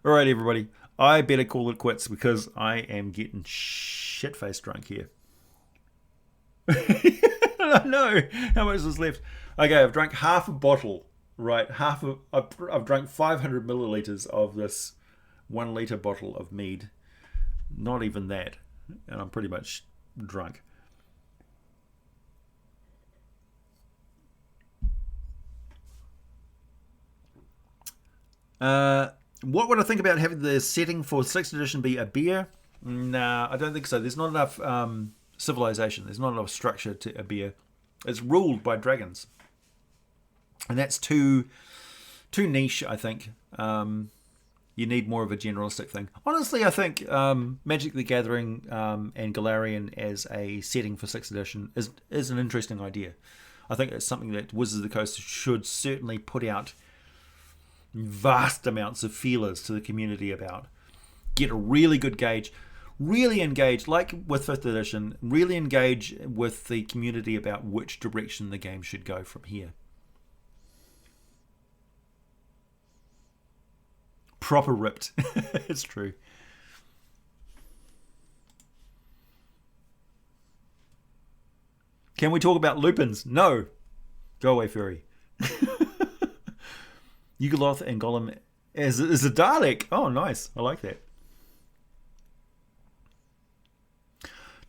All right, everybody. I better call it quits because I am getting shit-faced drunk here. I know. How much is left? Okay, I've drunk half a bottle. Right, I've drunk 500 milliliters of this 1 liter bottle of mead. Not even that. And I'm pretty much drunk. What would I think about having the setting for 6th edition be a beer? Nah, I don't think so. There's not enough civilization. There's not enough structure to a beer. It's ruled by dragons. And that's too niche, I think. You need more of a generalistic thing. Honestly, I think Magic the Gathering and Galarian as a setting for 6th edition is an interesting idea. I think it's something that Wizards of the Coast should certainly put out vast amounts of feelers to the community about. Get a really good gauge. Really engage, like with 5th edition, really engage with the community about which direction the game should go from here. Proper ripped. It's true. Can we talk about lupins? No. Go away, furry. Yugoloth and Golem is a Dalek. Oh, nice. I like that.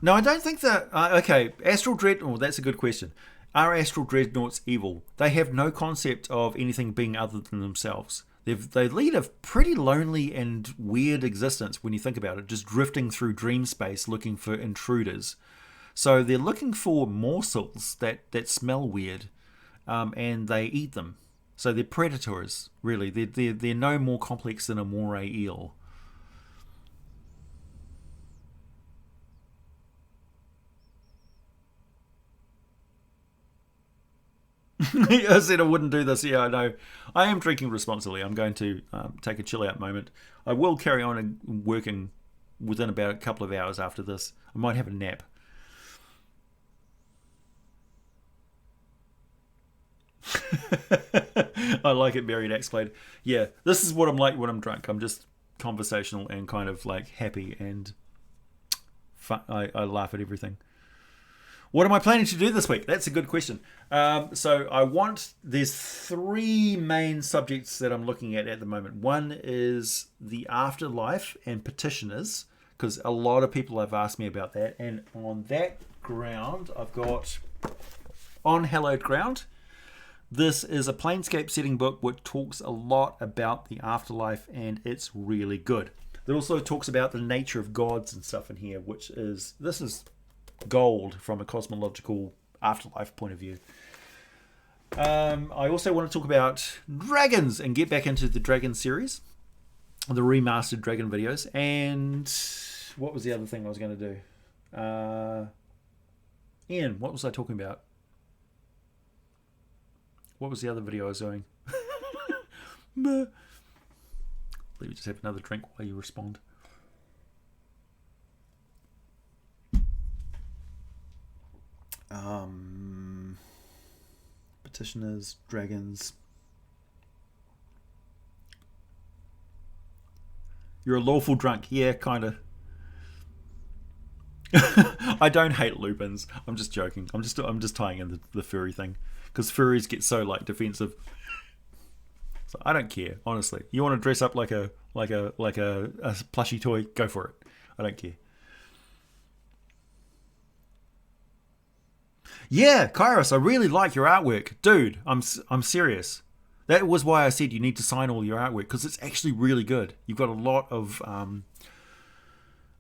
No, I don't think that... okay, Astral Dreadnought... Oh, that's a good question. Are Astral Dreadnoughts evil? They have no concept of anything being other than themselves. They lead a pretty lonely and weird existence when you think about it, just drifting through dream space looking for intruders. So they're looking for morsels that smell weird, and they eat them. So they're predators, really. They're no more complex than a moray eel. I said I wouldn't do this. Yeah, I know. I am drinking responsibly. I'm going to take a chill out moment. I will carry on and working within about a couple of hours after this. I might have a nap. I like it, Buried Axeblade. Yeah, this is what I'm like when I'm drunk. I'm just conversational and kind of like happy and fun. I laugh at everything. What am I planning to do this week? That's a good question. So there's 3 main subjects that I'm looking at the moment. One is the afterlife and petitioners, because a lot of people have asked me about that. And on that ground, I've got On Hallowed Ground. This is a Planescape setting book which talks a lot about the afterlife, and it's really good. It also talks about the nature of gods and stuff in here, this is gold from a cosmological afterlife point of view. I also want to talk about dragons and get back into the dragon series, the remastered dragon videos. And what was the other thing I was going to do? Ian, what was I talking about? What was the other video I was doing? Let me just have another drink while you respond. Petitioners, dragons. You're a lawful drunk. Yeah, kind of. I don't hate lupins. I'm just joking. I'm just tying in the furry thing, because furries get so like defensive. So I don't care, honestly. You want to dress up like a plushy toy? Go for it. I don't care. Yeah, Kollros, I really like your artwork. Dude, I'm serious. That was why I said you need to sign all your artwork, because it's actually really good. You've got a lot of...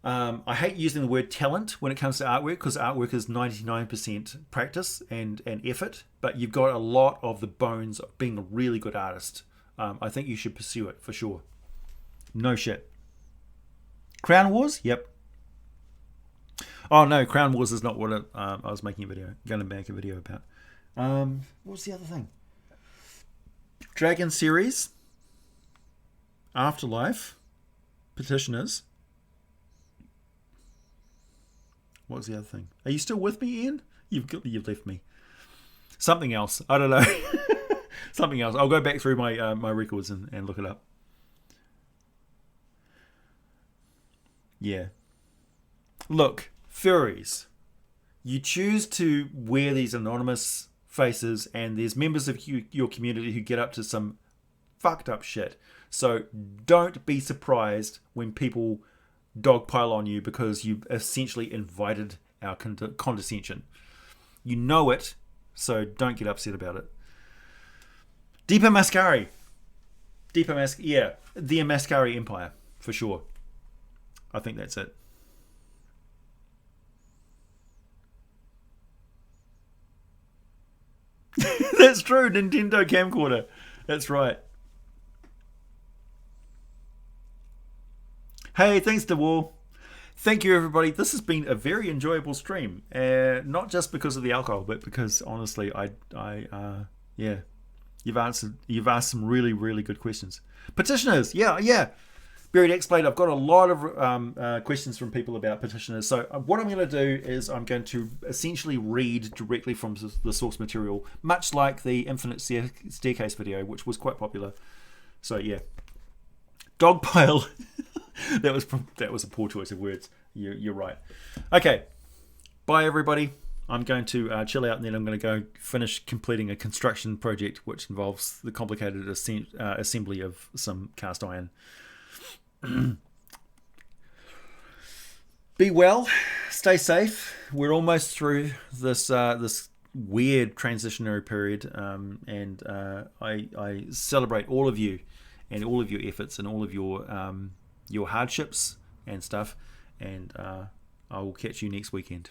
I hate using the word talent when it comes to artwork, because artwork is 99% practice and effort, but you've got a lot of the bones of being a really good artist. I think you should pursue it, for sure. No shit. Crown Wars? Yep. Oh no, Crown Wars is not what I was going to make a video about. What was the other thing? Dragon series, Afterlife, petitioners. What was the other thing? Are you still with me, Ian? You've left me. Something else. I don't know. Something else. I'll go back through my my records and look it up. Yeah. Look, furries. You choose to wear these anonymous faces, and there's members of your community who get up to some fucked up shit. So don't be surprised when people dogpile on you because you essentially invited our condescension. You know it, so don't get upset about it. Deepa Mascari. Yeah, the Mascari Empire, for sure. I think that's it. That's true, Nintendo camcorder. That's right. Hey, thanks to Wall. Thank you, everybody. This has been a very enjoyable stream. Not just because of the alcohol, but because honestly, yeah, you've asked some really, really good questions. Petitioners, yeah. Buried X-Blade, I've got a lot of questions from people about petitioners. So what I'm going to do is I'm going to essentially read directly from the source material, much like the Infinite Staircase video, which was quite popular. So yeah, dogpile. that was a poor choice of words. You're right. Okay, bye everybody. I'm going to chill out, and then I'm going to go finish completing a construction project, which involves the complicated assembly of some cast iron. Be well, stay safe. We're almost through this weird transitionary period, and I celebrate all of you and all of your efforts and all of your hardships and stuff. And I will catch you next weekend.